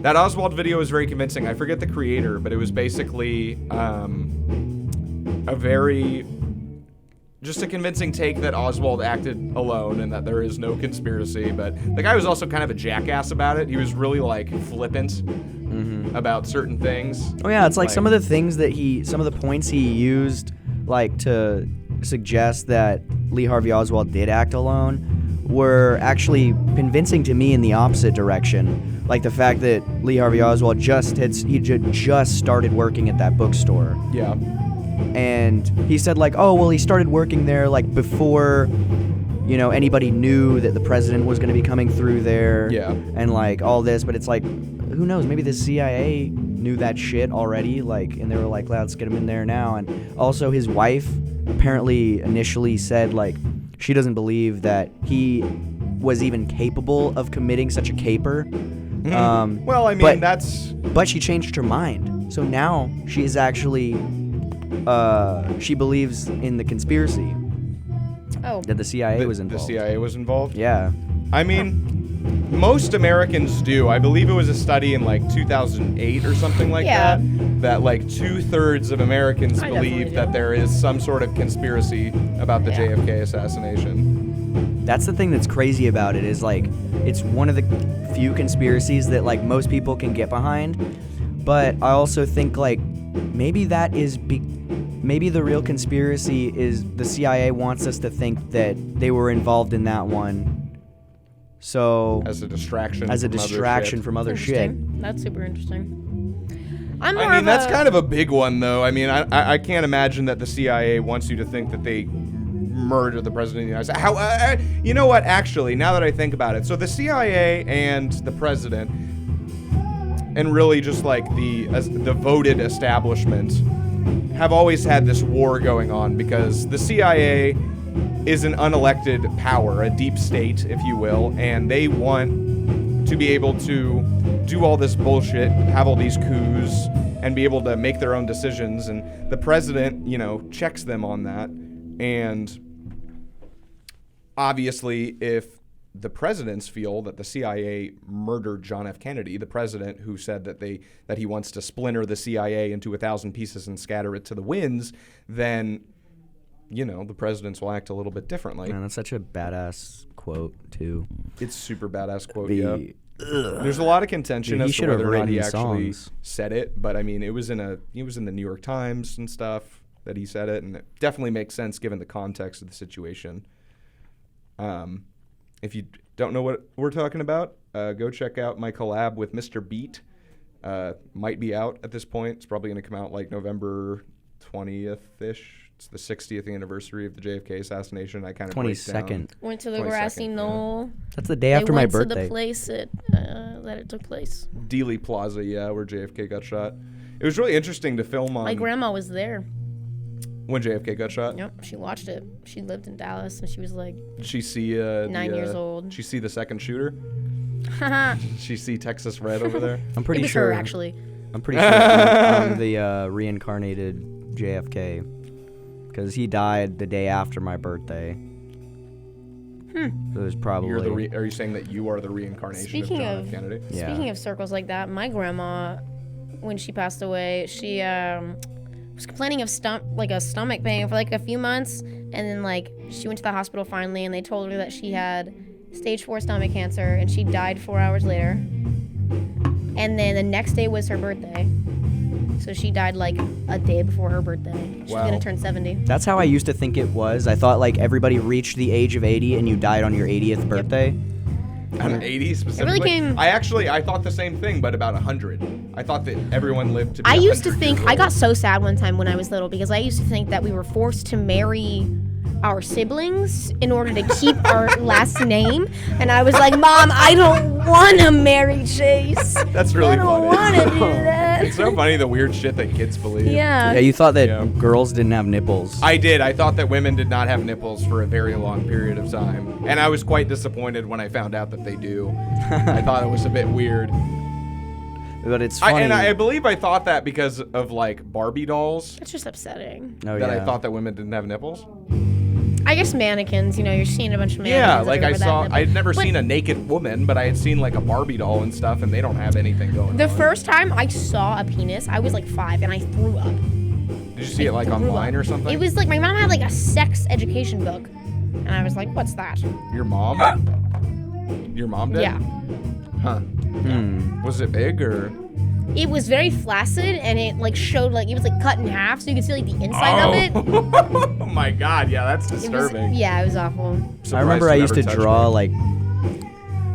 Speaker 3: That Oswald video is very convincing. I forget the creator, but it was basically just a convincing take that Oswald acted alone and that there is no conspiracy. But the guy was also kind of a jackass about it. He was really like flippant about certain things.
Speaker 2: Oh yeah, it's like some of the things that some of the points he used, like to suggest that Lee Harvey Oswald did act alone, were actually convincing to me in the opposite direction. Like the fact that Lee Harvey Oswald just started working at that bookstore.
Speaker 3: Yeah.
Speaker 2: And he said like, oh, well, he started working there like before, anybody knew that the president was going to be coming through there.
Speaker 3: Yeah.
Speaker 2: And like all this, but it's like, who knows? Maybe the CIA knew that shit already, like, and they were like, let's get him in there now. And also his wife apparently initially said like, she doesn't believe that he was even capable of committing such a caper.
Speaker 3: Well, I mean,
Speaker 2: But she changed her mind. So now she is actually, she believes in the conspiracy
Speaker 1: Oh,
Speaker 2: that the CIA was
Speaker 3: the
Speaker 2: involved.
Speaker 3: CIA was involved.
Speaker 2: Yeah.
Speaker 3: I mean, most Americans do. I believe it was a study in like 2008 or something like
Speaker 1: Yeah.
Speaker 3: that like 2/3 of Americans
Speaker 1: I definitely
Speaker 3: believe
Speaker 1: do.
Speaker 3: that there is some sort of conspiracy about the
Speaker 1: Yeah.
Speaker 3: JFK assassination.
Speaker 2: That's the thing that's crazy about it is like it's one of the few conspiracies that like most people can get behind. But I also think like maybe that is maybe the real conspiracy is the CIA wants us to think that they were involved in that one. So
Speaker 3: As a distraction.
Speaker 2: as a
Speaker 3: from other
Speaker 2: distraction
Speaker 3: shit.
Speaker 2: from other shit.
Speaker 1: interesting. That's super interesting. I'm more
Speaker 3: I mean,
Speaker 1: of
Speaker 3: that's
Speaker 1: a,
Speaker 3: kind of a big one, though. I mean, I can't imagine that the CIA wants you to think that they murdered the president of the United States. How? You know what? Actually, now that I think about it, so the CIA and the president, and really just like the voted establishment, have always had this war going on because the CIA is an unelected power, a deep state, if you will, and they want to be able to do all this bullshit, have all these coups, and be able to make their own decisions. And the president, checks them on that. And obviously, if the presidents feel that the CIA murdered John F. Kennedy, the president who said that he wants to splinter the CIA into 1,000 pieces and scatter it to the winds, then the presidents will act a little bit differently.
Speaker 2: Man, that's such a badass quote too.
Speaker 3: It's super badass quote. Yeah. There's a lot of contention
Speaker 2: Dude,
Speaker 3: as to whether or not he actually
Speaker 2: songs.
Speaker 3: said it, but I mean, it was in the New York Times and stuff that he said it, and it definitely makes sense given the context of the situation. If you don't know what we're talking about, go check out my collab with Mr. Beat. Might be out at this point. It's probably going to come out like November 20th-ish. It's the 60th anniversary of the JFK assassination. I kind of
Speaker 2: 22nd.
Speaker 1: Went to the
Speaker 3: 22nd,
Speaker 1: grassy
Speaker 3: yeah.
Speaker 1: knoll.
Speaker 2: That's the day after my
Speaker 1: went to
Speaker 2: birthday.
Speaker 1: the place that it took place.
Speaker 3: Dealey Plaza, yeah, where JFK got shot. It was really interesting to film on
Speaker 1: My grandma was there.
Speaker 3: when JFK got shot.
Speaker 1: Yep, she watched it. She lived in Dallas, and she was like,
Speaker 3: Did she see
Speaker 1: 9 years old.
Speaker 3: Did she see the second shooter?
Speaker 1: haha.
Speaker 3: Did she see Texas Red over there?
Speaker 2: I'm
Speaker 1: It
Speaker 2: pretty
Speaker 1: was
Speaker 2: sure.
Speaker 1: her, actually.
Speaker 2: I'm pretty sure I'm the reincarnated JFK because he died the day after my birthday. So it was probably.
Speaker 3: Are you saying that you are the reincarnation
Speaker 1: Speaking
Speaker 3: of John
Speaker 1: of-
Speaker 3: F. Kennedy?
Speaker 2: Yeah.
Speaker 1: Speaking of circles like that, my grandma, when she passed away, she was complaining of a stomach pain for like a few months, and then like she went to the hospital finally, and they told her that she had stage 4 stomach cancer, and she died 4 hours later. And then the next day was her birthday, so she died like a day before her birthday. She's
Speaker 3: Wow.
Speaker 1: gonna turn 70.
Speaker 2: That's how I used to think it was. I thought like everybody reached the age of 80 and you died on your 80th birthday.
Speaker 3: On 80 specifically?
Speaker 1: came-
Speaker 3: I thought the same thing, but about 100. I thought that everyone lived to be
Speaker 1: I used to
Speaker 3: 100
Speaker 1: think,
Speaker 3: years
Speaker 1: I got
Speaker 3: old.
Speaker 1: so sad one time when I was little because I used to think that we were forced to marry our siblings in order to keep our last name. And I was like, Mom, I don't want to marry Chase.
Speaker 3: That's really
Speaker 1: I don't
Speaker 3: funny.
Speaker 1: want to do that.
Speaker 3: It's so funny the weird shit that kids believe.
Speaker 1: Yeah.
Speaker 2: Yeah, you thought that
Speaker 3: Yeah.
Speaker 2: girls didn't have nipples.
Speaker 3: I did. I thought that women did not have nipples for a very long period of time. And I was quite disappointed when I found out that they do. I thought it was a bit weird.
Speaker 2: But it's funny.
Speaker 3: I believe I thought that because of like Barbie dolls.
Speaker 1: It's just upsetting.
Speaker 2: oh,
Speaker 3: That
Speaker 2: yeah.
Speaker 3: I thought that women didn't have nipples.
Speaker 1: I guess mannequins, you're seeing a bunch of mannequins.
Speaker 3: Yeah, like I
Speaker 1: everywhere that
Speaker 3: saw.
Speaker 1: nipple.
Speaker 3: I'd never
Speaker 1: But
Speaker 3: seen a naked woman, but I had seen like a Barbie doll and stuff, and they don't have anything going
Speaker 1: The
Speaker 3: on.
Speaker 1: first time I saw a penis, I was like 5 and I threw up.
Speaker 3: Did you see it like online or something?
Speaker 1: It was like my mom had like a sex education book. And I was like, what's that?
Speaker 3: Your mom? Your mom did?
Speaker 1: Yeah.
Speaker 3: Huh. Was it big or?
Speaker 1: It was very flaccid and it like showed like it was like cut in half so you could see like the inside of it.
Speaker 3: Oh my God! Yeah, that's
Speaker 1: It was,
Speaker 3: disturbing.
Speaker 1: yeah, it was awful.
Speaker 3: Surprised
Speaker 2: I remember
Speaker 3: you
Speaker 2: I used
Speaker 3: never
Speaker 2: to
Speaker 3: touched
Speaker 2: draw
Speaker 3: me.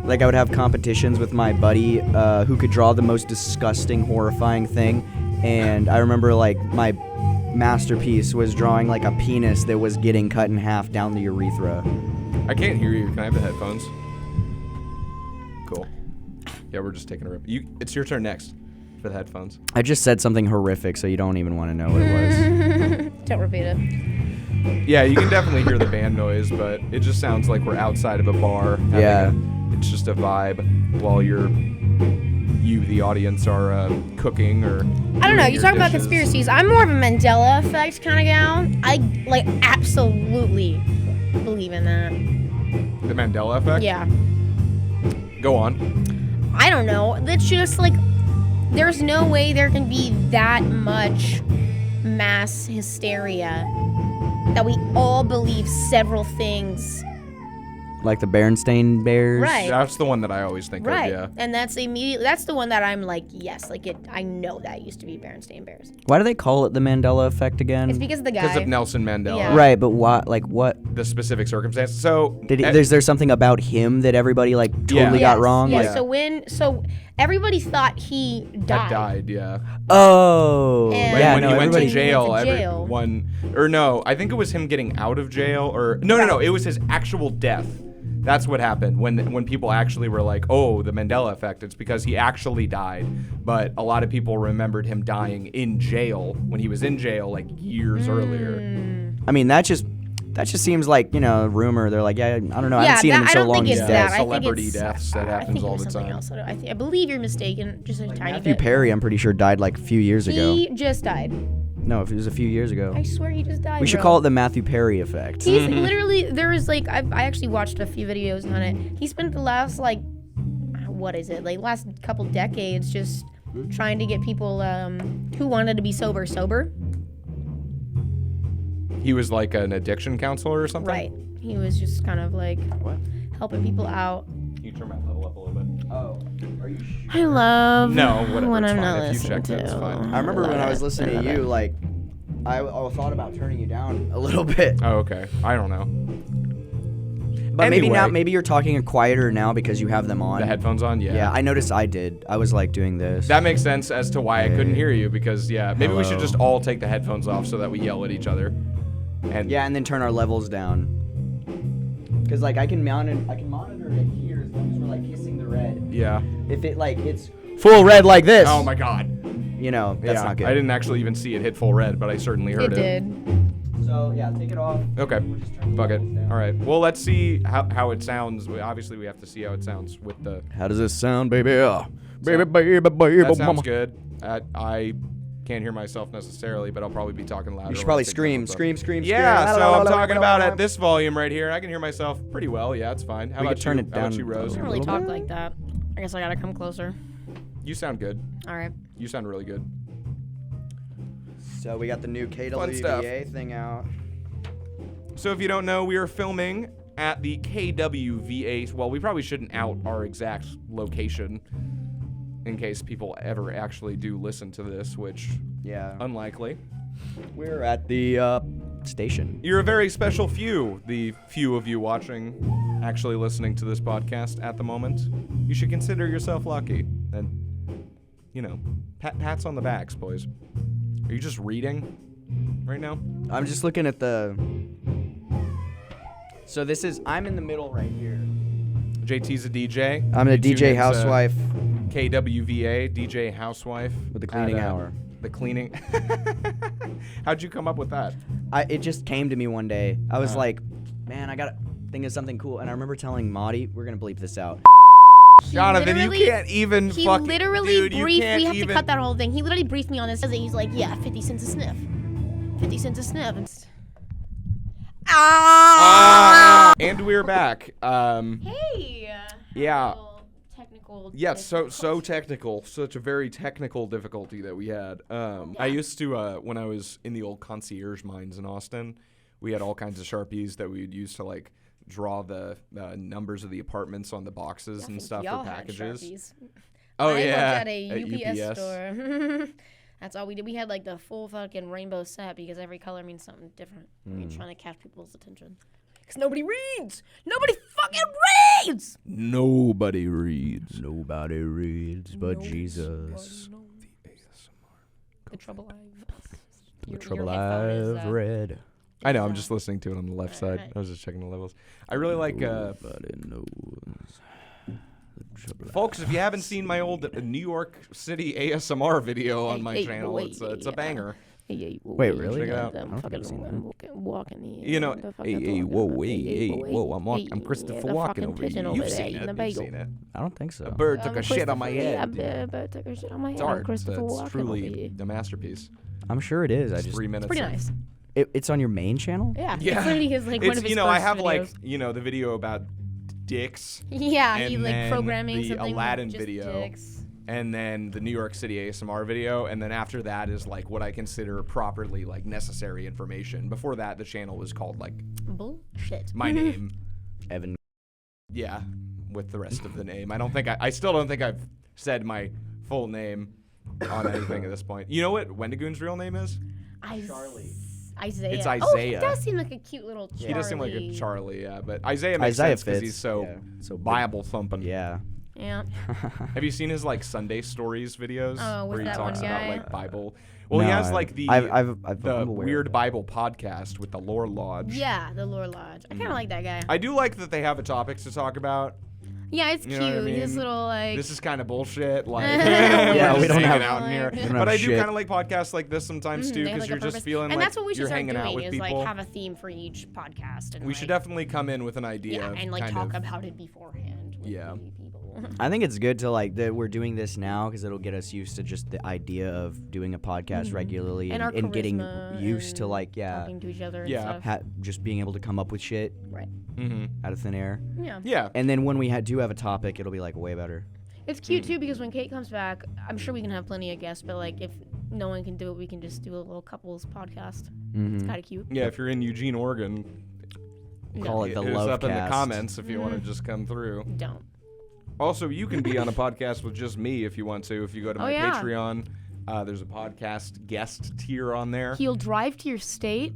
Speaker 2: like I would have competitions with my buddy who could draw the most disgusting, horrifying thing, and I remember like my masterpiece was drawing like a penis that was getting cut in half down the urethra.
Speaker 3: I can't hear you. Can I have the headphones? Cool. Yeah, we're just taking a rip. It's your turn next for the headphones.
Speaker 2: I just said something horrific, so you don't even want to know what it was.
Speaker 1: Don't repeat it.
Speaker 3: Yeah, you can definitely hear the band noise, but it just sounds like we're outside of a bar.
Speaker 2: Yeah.
Speaker 3: It's just a vibe while you, the audience, are cooking or.
Speaker 1: I don't know,
Speaker 3: doing
Speaker 1: you
Speaker 3: your
Speaker 1: talk about
Speaker 3: dishes.
Speaker 1: conspiracies. I'm more of a Mandela effect kind of gal. I like absolutely believe in that.
Speaker 3: The Mandela effect?
Speaker 1: Yeah.
Speaker 3: Go on.
Speaker 1: I don't know. It's just like there's no way there can be that much mass hysteria that we all believe several things.
Speaker 2: Like the Berenstain Bears.
Speaker 1: Right.
Speaker 3: That's the one that I always think
Speaker 1: Right.
Speaker 3: of, yeah.
Speaker 1: And that's the one that I'm like, yes, like I know that used to be Berenstain Bears.
Speaker 2: Why do they call it the Mandela effect again?
Speaker 1: It's because of the guy.
Speaker 3: Because of Nelson Mandela.
Speaker 1: Yeah.
Speaker 2: Right, but why? Like what?
Speaker 3: The specific circumstance. So.
Speaker 2: Is there something about him that everybody like totally got wrong?
Speaker 1: Yes.
Speaker 2: Like,
Speaker 1: So everybody thought he
Speaker 3: That
Speaker 1: died.
Speaker 3: died, yeah.
Speaker 2: oh,
Speaker 1: And-
Speaker 2: yeah,
Speaker 3: when
Speaker 2: no,
Speaker 3: he went to
Speaker 2: everybody.
Speaker 3: jail,
Speaker 1: Went to jail.
Speaker 3: everyone, or no, I think it was him getting out of jail, or no, it was his actual death. That's what happened when people actually were like, oh, the Mandela effect. It's because he actually died, but a lot of people remembered him dying in jail when he was in jail like years earlier.
Speaker 2: I mean, that just that just seems like, a rumor. They're like, yeah, I don't know. I haven't seen him in
Speaker 1: I
Speaker 2: so
Speaker 1: don't
Speaker 2: long.
Speaker 1: think
Speaker 2: He's
Speaker 1: it's
Speaker 2: dead.
Speaker 1: that. I think
Speaker 3: Celebrity
Speaker 1: it's
Speaker 3: deaths, that
Speaker 1: I
Speaker 3: happens
Speaker 1: think it
Speaker 3: all
Speaker 1: was
Speaker 3: the
Speaker 1: something
Speaker 3: time.
Speaker 1: else. I believe you're mistaken, just a tiny
Speaker 2: Matthew
Speaker 1: bit.
Speaker 2: Perry, I'm pretty sure, died like a few years ago.
Speaker 1: He just died.
Speaker 2: No, it was a few years ago.
Speaker 1: I swear he just died.
Speaker 2: We should call it the Matthew Perry effect.
Speaker 1: He's literally, there was like, I actually watched a few videos on it. He spent the last last couple decades just trying to get people who wanted to be sober.
Speaker 3: He was like an addiction counselor or something?
Speaker 1: Right. He was just kind of like
Speaker 2: What?
Speaker 1: helping people out.
Speaker 3: Can you turn my level up a little bit?
Speaker 2: Oh, are you sure?
Speaker 1: I love
Speaker 3: No, whatever,
Speaker 1: when
Speaker 3: it's
Speaker 1: I'm
Speaker 3: fine.
Speaker 1: not
Speaker 3: If you
Speaker 1: listening
Speaker 3: checked it, it's
Speaker 1: to.
Speaker 3: fine.
Speaker 2: I remember when I was listening to you, like, I thought about turning you down a little bit.
Speaker 3: Oh, okay. I don't know.
Speaker 2: But maybe
Speaker 3: Anyway.
Speaker 2: maybe you're talking quieter now because you have them on.
Speaker 3: The headphones on? Yeah.
Speaker 2: Yeah, I noticed I did. I was like doing this.
Speaker 3: That makes sense as to why I couldn't hear you because, maybe we should
Speaker 2: Hello.
Speaker 3: just all take the headphones off so that we yell at each other. And
Speaker 2: Yeah, and then turn our levels down. Cause like I can monitor it here as long as we're like kissing the red.
Speaker 3: Yeah.
Speaker 2: If it like it's full red like this,
Speaker 3: Oh my god.
Speaker 2: that's not good.
Speaker 3: I didn't actually even see it hit full red, but I certainly heard
Speaker 1: It
Speaker 3: it.
Speaker 1: did.
Speaker 2: So yeah, take it off.
Speaker 3: Okay.
Speaker 2: We'll just turn the
Speaker 3: Fuck it.
Speaker 2: levels down.
Speaker 3: All right. Well, let's see how it sounds. Obviously, we have to see how it sounds with the.
Speaker 2: How does this sound, baby? Baby,
Speaker 3: That sounds good. I can't hear myself necessarily, but I'll probably be talking louder.
Speaker 2: You should
Speaker 3: when
Speaker 2: probably
Speaker 3: I take the
Speaker 2: scream,
Speaker 3: headphones off.
Speaker 2: scream.
Speaker 3: Yeah, so I'm talking about at this volume right here. I can hear myself pretty well. Yeah, it's fine. How
Speaker 2: We
Speaker 3: about
Speaker 2: could turn
Speaker 3: you?
Speaker 2: it
Speaker 3: How about
Speaker 2: down
Speaker 3: you,
Speaker 2: a
Speaker 3: Rose?
Speaker 1: I don't
Speaker 2: little
Speaker 1: really talk
Speaker 2: bit.
Speaker 1: like that. I guess I gotta come closer.
Speaker 3: You sound good.
Speaker 1: All right.
Speaker 3: You sound really good.
Speaker 2: So we got the new
Speaker 3: Fun stuff.
Speaker 2: KWVA thing out.
Speaker 3: So if you don't know, we are filming at the KWVA. Well, we probably shouldn't out our exact location in case people ever actually do listen to this, which
Speaker 2: Yeah.
Speaker 3: unlikely.
Speaker 2: We're at the station.
Speaker 3: You're a very special few, the few of you watching, actually listening to this podcast at the moment. You should consider yourself lucky. And, pats on the backs, boys. Are you just reading right now?
Speaker 2: I'm just looking at the. So I'm in the middle right here.
Speaker 3: JT's a DJ.
Speaker 2: I'm the
Speaker 3: You tune
Speaker 2: DJ
Speaker 3: into
Speaker 2: housewife
Speaker 3: KWVA, DJ housewife.
Speaker 2: with the cleaning
Speaker 3: at,
Speaker 2: hour.
Speaker 3: The cleaning. How'd you come up with that?
Speaker 2: It just came to me one day. I was
Speaker 3: Uh-huh.
Speaker 2: like, man, I gotta think of something cool. And I remember telling Maudie, we're gonna bleep this out.
Speaker 3: Jonathan, you
Speaker 1: literally-
Speaker 3: can't even
Speaker 1: He
Speaker 3: fucking.
Speaker 1: literally
Speaker 3: dude, you
Speaker 1: briefed.
Speaker 3: can't
Speaker 1: We have
Speaker 3: even,
Speaker 1: to cut that whole thing. He literally briefed me on this. He's like, "Yeah, 50 cents a sniff. 50 cents a sniff."
Speaker 3: And we're back.
Speaker 1: Hey.
Speaker 3: Yeah.
Speaker 1: Little Technical.
Speaker 3: Yeah, so technical, such a very technical difficulty that we had. I used to when I was in the old concierge mines in Austin, we had all kinds of Sharpies that we would use to like draw the numbers of the apartments on the boxes and stuff for packages. Oh
Speaker 1: I
Speaker 3: yeah,
Speaker 1: worked at a UPS store. That's all we did. We had like the full fucking rainbow set because every color means something different. We're trying to catch people's attention. Because nobody reads. Nobody fucking reads.
Speaker 3: Nobody reads.
Speaker 2: Nobody reads but Jesus.
Speaker 1: The trouble I've.
Speaker 2: The
Speaker 1: Your
Speaker 2: trouble
Speaker 1: headphone is,
Speaker 2: I've read.
Speaker 3: I know. I'm just listening to it on the left side.
Speaker 1: Alright.
Speaker 3: I was just checking the levels. I really like.
Speaker 2: Nobody knows. The trouble
Speaker 3: Folks, if you haven't seen my old New York City ASMR video on my channel, it's a banger.
Speaker 2: Wait, really?
Speaker 3: Check it out.
Speaker 2: I don't think I've seen that.
Speaker 1: Walking here.
Speaker 3: You know, I'm Christopher Walken over here. You've seen it. You've seen it.
Speaker 2: I don't think so.
Speaker 3: A bird took a shit on my
Speaker 1: Yeah,
Speaker 3: head.
Speaker 1: bird took a shit on my head.
Speaker 3: It's art.
Speaker 1: Christopher
Speaker 3: That's
Speaker 1: Walken over
Speaker 3: truly
Speaker 1: here.
Speaker 3: a masterpiece.
Speaker 2: I'm sure it is. I
Speaker 3: It's
Speaker 2: just
Speaker 3: 3 minutes.
Speaker 1: Pretty
Speaker 3: of-
Speaker 1: nice.
Speaker 2: it's on your main channel.
Speaker 1: Yeah.
Speaker 3: Yeah.
Speaker 1: It's literally his, like, one
Speaker 3: It's,
Speaker 1: of his
Speaker 3: I
Speaker 1: first
Speaker 3: have
Speaker 1: videos.
Speaker 3: like, the video about dicks,
Speaker 1: Yeah, he
Speaker 3: and
Speaker 1: like
Speaker 3: then
Speaker 1: programming
Speaker 3: the
Speaker 1: something with
Speaker 3: Aladdin
Speaker 1: just
Speaker 3: video.
Speaker 1: dicks.
Speaker 3: and then the New York City ASMR video, and then after that is like what I consider properly like necessary information. Before that, the channel was called like
Speaker 1: Bullshit.
Speaker 3: my name.
Speaker 2: Evan.
Speaker 3: Yeah, with the rest of the name. I still don't think I've said my full name on anything at this point. You know what Wendigoon's real name is?
Speaker 1: Charlie. Isaiah.
Speaker 3: It's
Speaker 1: Oh, he
Speaker 3: Isaiah.
Speaker 1: does seem like a cute little Charlie.
Speaker 3: He does seem like a Charlie, yeah. But Isaiah makes
Speaker 2: Isaiah
Speaker 3: sense because
Speaker 2: fits,
Speaker 3: he's so
Speaker 2: yeah. So big.
Speaker 3: Bible thumping.
Speaker 2: Yeah.
Speaker 1: Yeah.
Speaker 3: Have you seen his like Sunday stories videos
Speaker 1: Oh, with
Speaker 3: where he
Speaker 1: that
Speaker 3: talks
Speaker 1: one
Speaker 3: about
Speaker 1: guy?
Speaker 3: like Bible? Well, he
Speaker 2: No,
Speaker 3: has
Speaker 2: I
Speaker 3: like the
Speaker 2: I'm
Speaker 3: the
Speaker 2: aware
Speaker 3: Weird
Speaker 2: of that.
Speaker 3: Bible podcast with the Lore Lodge.
Speaker 1: Yeah, the Lore Lodge. I kind of like that guy.
Speaker 3: I do like that they have a topics to talk about.
Speaker 1: Yeah, it's
Speaker 3: You
Speaker 1: cute.
Speaker 3: know what I mean?
Speaker 1: This little like.
Speaker 3: This is kind of bullshit. Like,
Speaker 2: Yeah,
Speaker 3: we're
Speaker 2: we
Speaker 3: just
Speaker 2: don't
Speaker 3: hanging
Speaker 2: have-
Speaker 3: out in here.
Speaker 1: We
Speaker 2: don't
Speaker 3: But
Speaker 2: have
Speaker 3: I do
Speaker 2: shit.
Speaker 3: kind of like podcasts like this sometimes too,
Speaker 1: they have,
Speaker 3: because
Speaker 1: like,
Speaker 3: you're
Speaker 1: a
Speaker 3: just
Speaker 1: purpose.
Speaker 3: feeling
Speaker 1: and
Speaker 3: like
Speaker 1: that's what we should
Speaker 3: you're
Speaker 1: start
Speaker 3: hanging out
Speaker 1: doing
Speaker 3: with
Speaker 1: is
Speaker 3: people.
Speaker 1: like have a theme for each podcast. And
Speaker 3: We
Speaker 1: like,
Speaker 3: should definitely come in with an idea.
Speaker 1: yeah,
Speaker 3: of
Speaker 1: and like
Speaker 3: kind
Speaker 1: talk
Speaker 3: of,
Speaker 1: about it beforehand. With
Speaker 3: Yeah.
Speaker 1: the people.
Speaker 2: I think it's good to like that we're doing this now because it'll get us used to just the idea of doing a podcast regularly
Speaker 1: And our
Speaker 2: getting
Speaker 1: charisma
Speaker 2: used to
Speaker 1: and
Speaker 2: like
Speaker 1: talking to each other.
Speaker 3: Yeah.
Speaker 1: And stuff.
Speaker 2: just being able to come up with shit
Speaker 1: Right.
Speaker 2: out of thin air.
Speaker 1: Yeah.
Speaker 3: Yeah.
Speaker 2: And then when we do have a topic, it'll be like way better.
Speaker 1: It's cute too because when Kate comes back, I'm sure we can have plenty of guests. But like if no one can do it, we can just do a little couples podcast. It's kind of cute.
Speaker 3: Yeah, if you're in Eugene, Oregon,
Speaker 2: Call it the
Speaker 3: hit us
Speaker 2: Love
Speaker 3: up in the
Speaker 2: Cast.
Speaker 3: comments if you want to just come through.
Speaker 1: Don't.
Speaker 3: Also, you can be on a podcast with just me if you want to. If you go to my
Speaker 1: yeah.
Speaker 3: Patreon, there's a podcast guest tier on there.
Speaker 1: He'll drive to your state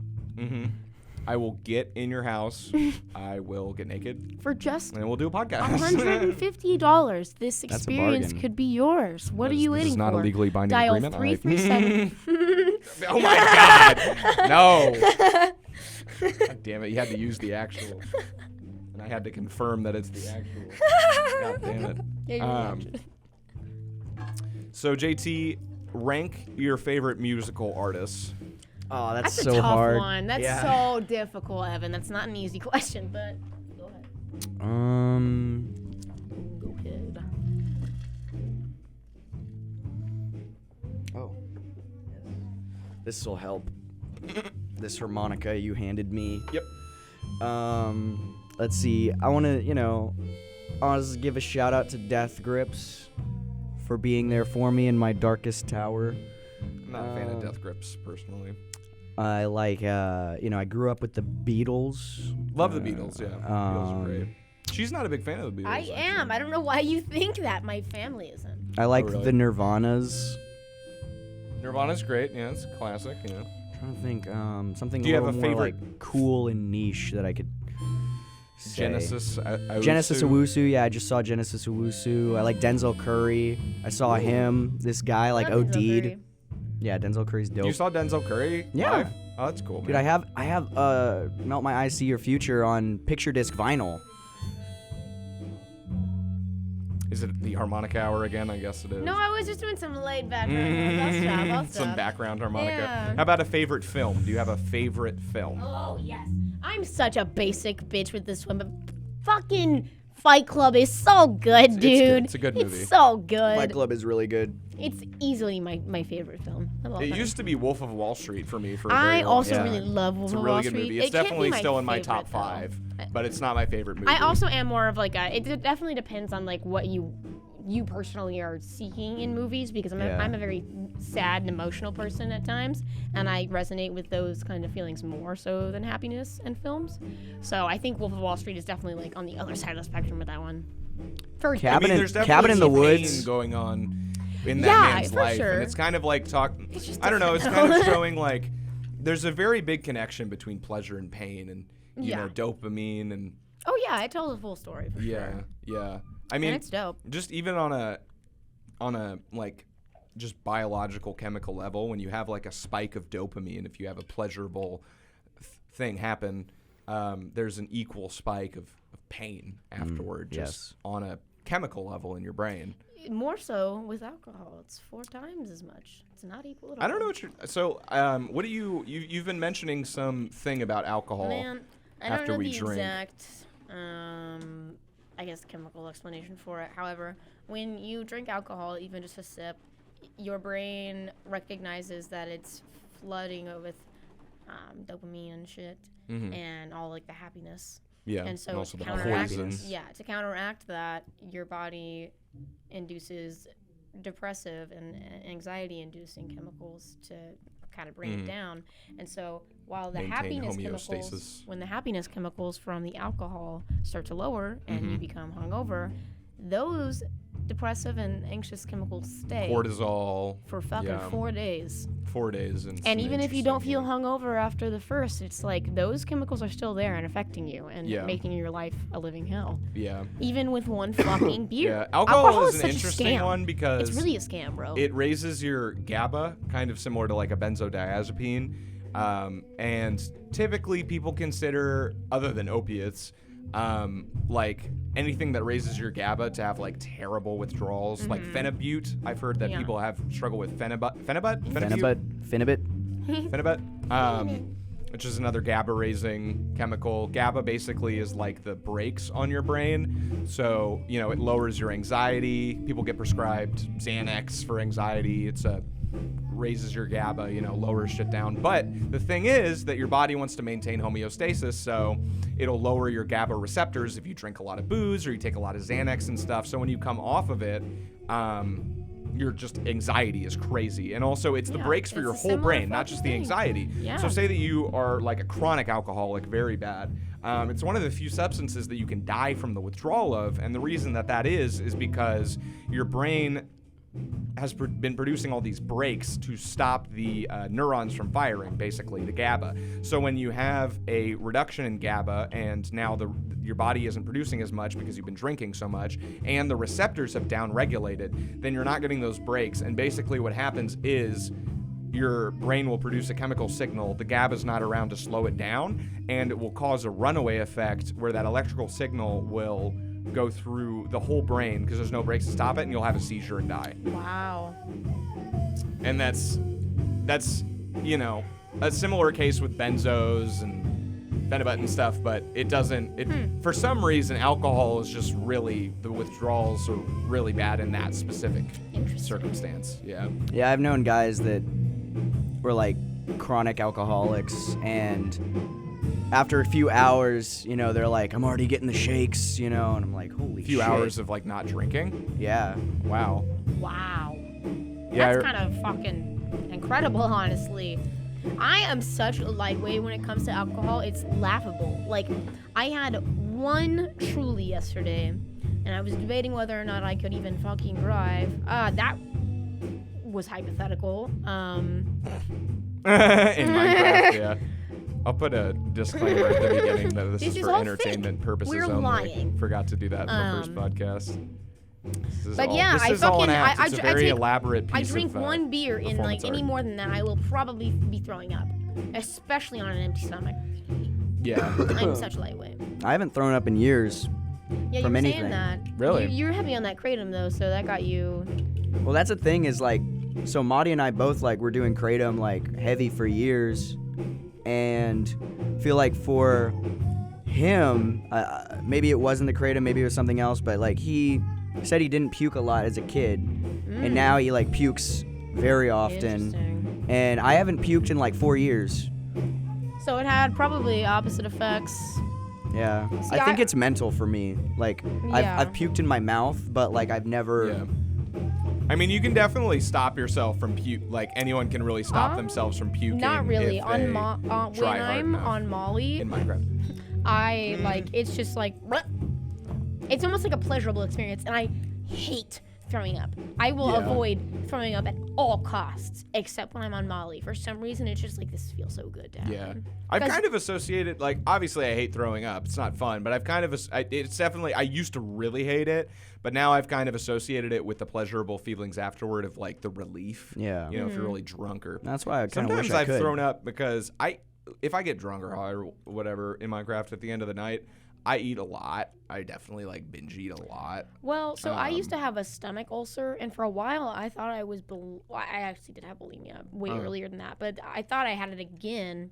Speaker 3: I will get in your house. I will get naked,
Speaker 1: for just
Speaker 3: and we'll do a podcast.
Speaker 1: $150. This
Speaker 2: That's a
Speaker 1: experience
Speaker 2: bargain.
Speaker 1: could be yours. What are you
Speaker 3: This
Speaker 1: waiting
Speaker 3: is not
Speaker 1: for?
Speaker 3: a legally binding
Speaker 1: Dial
Speaker 3: agreement.
Speaker 1: 337.
Speaker 3: Oh my God! No! God damn it! You had to use the actual, and I had to confirm that it's the actual. God damn it! So JT, rank your favorite musical artists.
Speaker 2: Oh, that's
Speaker 1: That's
Speaker 2: so
Speaker 1: a tough
Speaker 2: hard.
Speaker 1: one. That's
Speaker 2: Yeah.
Speaker 1: so difficult, Evan. That's not an easy question, but go ahead. Go ahead.
Speaker 2: Oh. This will help. This harmonica you handed me.
Speaker 3: Yep.
Speaker 2: Let's see. I want to, give a shout out to Death Grips for being there for me in my darkest tower.
Speaker 3: I'm not a fan of Death Grips personally.
Speaker 2: I like, I grew up with the Beatles.
Speaker 3: Love the Beatles. Yeah, Beatles are great.
Speaker 2: Um,
Speaker 3: She's not a big fan of the Beatles.
Speaker 1: I
Speaker 3: actually.
Speaker 1: am. I don't know why you think that. My family isn't.
Speaker 2: I like
Speaker 3: really?
Speaker 2: the Nirvanas.
Speaker 3: Nirvana's great. Yeah, it's a classic. You know.
Speaker 2: Trying to think, something
Speaker 3: Do you
Speaker 2: a
Speaker 3: have
Speaker 2: little
Speaker 3: a
Speaker 2: more
Speaker 3: favorite-
Speaker 2: like cool and niche that I could say.
Speaker 3: Genesis.
Speaker 2: Genesis Owusu, yeah, I just saw Genesis Owusu. I like Denzel Curry. I saw him. This guy like
Speaker 1: Love Denzel
Speaker 2: OD'd.
Speaker 1: Curry.
Speaker 2: Yeah, Denzel Curry's dope.
Speaker 3: You saw Denzel Curry?
Speaker 2: Yeah.
Speaker 3: Live? Oh, that's cool, man.
Speaker 2: Dude, I have Melt My Eyes See Your Future on picture disc vinyl.
Speaker 3: Is it the harmonica hour again? I guess it is.
Speaker 1: No, I was just doing some laid back. I'll stop.
Speaker 3: Some background harmonica.
Speaker 1: Yeah.
Speaker 3: How about a favorite film? Do you have a favorite film?
Speaker 1: Oh, yes. I'm such a basic bitch with this one, but fucking Fight Club is so good, dude.
Speaker 3: good. It's a good movie.
Speaker 1: It's so good.
Speaker 2: Fight Club is really good.
Speaker 1: It's easily my favorite film of all
Speaker 3: It
Speaker 1: time.
Speaker 3: used to be Wolf of Wall Street for me for a very
Speaker 1: I
Speaker 3: long
Speaker 1: also
Speaker 3: time.
Speaker 1: really love Wolf
Speaker 3: It's a
Speaker 1: of
Speaker 3: really
Speaker 1: Wall
Speaker 3: good
Speaker 1: Street.
Speaker 3: movie. It's
Speaker 1: It can't be
Speaker 3: definitely still in my
Speaker 1: favorite,
Speaker 3: top
Speaker 1: though.
Speaker 3: 5, but it's not my favorite movie.
Speaker 1: I also am more of like it definitely depends on like what you personally are seeking in movies because
Speaker 2: Yeah.
Speaker 1: I'm a very sad and emotional person at times and I resonate with those kind of feelings more so than happiness in films. So I think Wolf of Wall Street is definitely like on the other side of the spectrum with that one. For
Speaker 2: Cabin
Speaker 3: I mean,
Speaker 2: in-
Speaker 3: there's definitely
Speaker 2: Cabin in the
Speaker 3: some pain
Speaker 2: Woods.
Speaker 3: going on in that
Speaker 1: Yeah,
Speaker 3: man's
Speaker 1: for
Speaker 3: life,
Speaker 1: sure.
Speaker 3: and it's kind of like
Speaker 1: It's just
Speaker 3: I don't know. It's
Speaker 1: different,
Speaker 3: kind of
Speaker 1: though.
Speaker 3: showing like there's a very big connection between pleasure and pain, and you
Speaker 1: Yeah.
Speaker 3: know, dopamine and
Speaker 1: Oh yeah, it tells a full story for
Speaker 3: yeah,
Speaker 1: sure.
Speaker 3: yeah. I mean,
Speaker 1: And it's dope.
Speaker 3: just even on a like just biological chemical level, when you have like a spike of dopamine, if you have a pleasurable thing happen, there's an equal spike of pain afterward,
Speaker 2: yes.
Speaker 3: just on a chemical level in your brain.
Speaker 1: More so with alcohol. It's 4 times as much. It's not equal at all.
Speaker 3: I don't know what you're. So, what do you've been mentioning something about alcohol
Speaker 1: Man, I don't
Speaker 3: after
Speaker 1: know
Speaker 3: we
Speaker 1: the
Speaker 3: drink.
Speaker 1: exact, I guess, chemical explanation for it. However, when you drink alcohol, even just a sip, your brain recognizes that it's flooding with dopamine and shit, and all like the happiness.
Speaker 3: Yeah,
Speaker 1: And so
Speaker 3: also
Speaker 1: to
Speaker 3: the
Speaker 1: counteract,
Speaker 3: poison.
Speaker 1: to counteract that, your body induces depressive and anxiety-inducing chemicals to kind of bring it down. And so while the
Speaker 3: Maintain
Speaker 1: happiness
Speaker 3: homeostasis.
Speaker 1: chemicals, when the happiness chemicals from the alcohol start to lower and you become hungover, those depressive and anxious chemicals stay
Speaker 3: Cortisol
Speaker 1: for fucking
Speaker 3: yeah.
Speaker 1: 4 days.
Speaker 3: 4 days,
Speaker 1: And even if you don't feel hungover after the first, it's like those chemicals are still there and affecting you and
Speaker 3: Yeah.
Speaker 1: making your life a living hell.
Speaker 3: yeah,
Speaker 1: Even with one fucking beer.
Speaker 3: yeah, alcohol is an
Speaker 1: such a
Speaker 3: interesting
Speaker 1: scam.
Speaker 3: one because
Speaker 1: It's really a scam, bro.
Speaker 3: it raises your GABA, kind of similar to like a benzodiazepine. And typically people consider, other than opiates, like anything that raises your GABA to have like terrible withdrawals, like Phenibut. I've heard that
Speaker 1: Yeah.
Speaker 3: people struggle with Phenibut. Phenibut, which is another GABA-raising chemical. GABA basically is like the brakes on your brain, so it lowers your anxiety. People get prescribed Xanax for anxiety. It's raises your GABA, lowers shit down. But the thing is that your body wants to maintain homeostasis, so it'll lower your GABA receptors if you drink a lot of booze or you take a lot of Xanax and stuff. So when you come off of it, your just anxiety is crazy. And also it's the brakes for
Speaker 1: it's
Speaker 3: your
Speaker 1: a
Speaker 3: whole
Speaker 1: similar
Speaker 3: brain, not just the
Speaker 1: fucking
Speaker 3: anxiety.
Speaker 1: Yeah.
Speaker 3: So say that you are like a chronic alcoholic, very bad. It's one of the few substances that you can die from the withdrawal of. And the reason that is because your brain has been producing all these brakes to stop the neurons from firing, basically, the GABA. So when you have a reduction in GABA and now your body isn't producing as much because you've been drinking so much and the receptors have downregulated, then you're not getting those brakes. And basically what happens is your brain will produce a chemical signal. The GABA's not around to slow it down, and it will cause a runaway effect where that electrical signal will go through the whole brain because there's no brakes to stop it, and you'll have a seizure and die.
Speaker 1: Wow.
Speaker 3: And that's a similar case with benzos and Phenibut and stuff, but it doesn't for some reason alcohol is just really, the withdrawals are really bad in that specific circumstance. Yeah.
Speaker 2: Yeah, I've known guys that were like chronic alcoholics, and after a few hours, they're like, I'm already getting the shakes, and I'm like, holy shit.
Speaker 3: Few hours of like not drinking.
Speaker 2: Yeah.
Speaker 3: Wow.
Speaker 1: Wow.
Speaker 3: Yeah,
Speaker 1: That's kind of fucking incredible, honestly. I am such a lightweight when it comes to alcohol. It's laughable. Like, I had one Truly yesterday, and I was debating whether or not I could even fucking drive. That was hypothetical.
Speaker 3: In Minecraft, yeah. I'll put a disclaimer at the beginning that this is
Speaker 1: is
Speaker 3: for
Speaker 1: all
Speaker 3: entertainment
Speaker 1: fake.
Speaker 3: purposes
Speaker 1: We're
Speaker 3: only.
Speaker 1: lying.
Speaker 3: Forgot to do that in the first podcast.
Speaker 1: But yeah,
Speaker 3: this
Speaker 1: I
Speaker 3: is all an
Speaker 1: fucking-
Speaker 3: act.
Speaker 1: I-
Speaker 3: It's a
Speaker 1: I
Speaker 3: very
Speaker 1: take-
Speaker 3: elaborate piece
Speaker 1: I drink
Speaker 3: of
Speaker 1: one beer, and like
Speaker 3: performance
Speaker 1: any
Speaker 3: art.
Speaker 1: more than that, I will probably be throwing up, especially on an empty stomach.
Speaker 3: Yeah.
Speaker 1: I'm such a lightweight.
Speaker 2: I haven't thrown up in years.
Speaker 1: Yeah,
Speaker 2: From
Speaker 1: you're
Speaker 2: anything.
Speaker 1: saying that.
Speaker 3: Really?
Speaker 1: You're heavy on that kratom though, so that got you.
Speaker 2: Well, that's the thing is like, so Madi and I both like were doing kratom like heavy for years, and feel like for him, maybe it wasn't the kratom, maybe it was something else, but like he said he didn't puke a lot as a kid, and now he like pukes very often,
Speaker 1: Interesting.
Speaker 2: and I haven't puked in like 4 years.
Speaker 1: So it had probably opposite effects.
Speaker 2: Yeah,
Speaker 1: See,
Speaker 2: I think
Speaker 1: I-
Speaker 2: it's mental for me. Like
Speaker 1: Yeah.
Speaker 2: I've puked in my mouth, but like I've never.
Speaker 3: Yeah. I mean, you can definitely stop yourself from puke. Like anyone can really stop themselves from puking.
Speaker 1: Not really.
Speaker 3: if
Speaker 1: On
Speaker 3: they
Speaker 1: when
Speaker 3: try hard
Speaker 1: I'm
Speaker 3: enough.
Speaker 1: on Molly,
Speaker 3: in Minecraft.
Speaker 1: I like it's just like it's almost like a pleasurable experience, and I hate throwing up. I will
Speaker 3: Yeah.
Speaker 1: avoid throwing up at all costs, except when I'm on Molly. For some reason, it's just like this feels so good to happen.
Speaker 3: Yeah, I've
Speaker 1: 'Cause-
Speaker 3: kind of associated, like, obviously I hate throwing up. It's not fun, but I've kind of, it's definitely, I used to really hate it, but now I've kind of associated it with the pleasurable feelings afterward of, like, the relief.
Speaker 2: Yeah.
Speaker 3: You know, if you're really drunk or.
Speaker 2: That's why I kind of
Speaker 3: Sometimes
Speaker 2: wish I
Speaker 3: I've
Speaker 2: could.
Speaker 3: thrown up because if I get drunk or high or whatever in Minecraft at the end of the night, I eat a lot. I definitely, like, binge eat a lot.
Speaker 1: Well, so I used to have a stomach ulcer, and for a while I thought I was. I actually did have bulimia way earlier than that, but I thought I had it again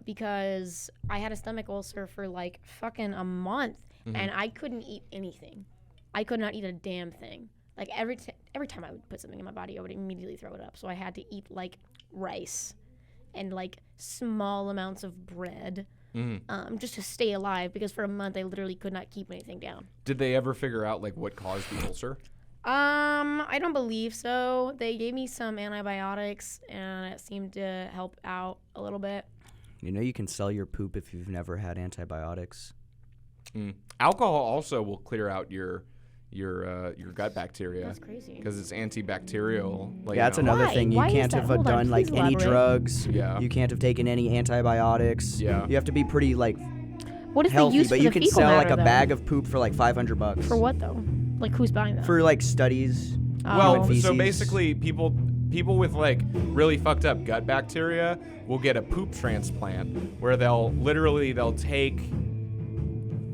Speaker 1: because I had a stomach ulcer for like fucking a month, and I couldn't eat anything. I could not eat a damn thing. Like every time I would put something in my body, I would immediately throw it up. So I had to eat like rice and like small amounts of bread. Just to stay alive, because for a month I literally could not keep anything down.
Speaker 3: Did they ever figure out, like, what caused the ulcer?
Speaker 1: I don't believe so. They gave me some antibiotics, and it seemed to help out a little bit.
Speaker 2: You know, you can sell your poop if you've never had antibiotics.
Speaker 3: Alcohol also will clear out your gut bacteria.
Speaker 1: That's crazy.
Speaker 3: Because it's antibacterial. Like,
Speaker 2: Yeah, that's
Speaker 3: you know.
Speaker 2: another
Speaker 1: Why?
Speaker 2: thing. You
Speaker 1: Why is
Speaker 2: can't
Speaker 1: that?
Speaker 2: have
Speaker 1: Hold on,
Speaker 2: done like
Speaker 1: please
Speaker 2: any
Speaker 1: elaborate.
Speaker 2: drugs.
Speaker 3: Yeah.
Speaker 2: You can't have taken any antibiotics.
Speaker 3: Yeah.
Speaker 2: You have to be pretty like
Speaker 1: What is
Speaker 2: healthy,
Speaker 1: the use
Speaker 2: but
Speaker 1: for
Speaker 2: you
Speaker 1: the
Speaker 2: can
Speaker 1: fecal
Speaker 2: sell like
Speaker 1: matter,
Speaker 2: a
Speaker 1: though?
Speaker 2: bag of poop for like $500.
Speaker 1: For what though? Like who's buying that?
Speaker 2: For like studies.
Speaker 3: Well,
Speaker 2: Human
Speaker 3: so
Speaker 2: feces.
Speaker 3: basically, people with like really fucked up gut bacteria will get a poop transplant where they'll take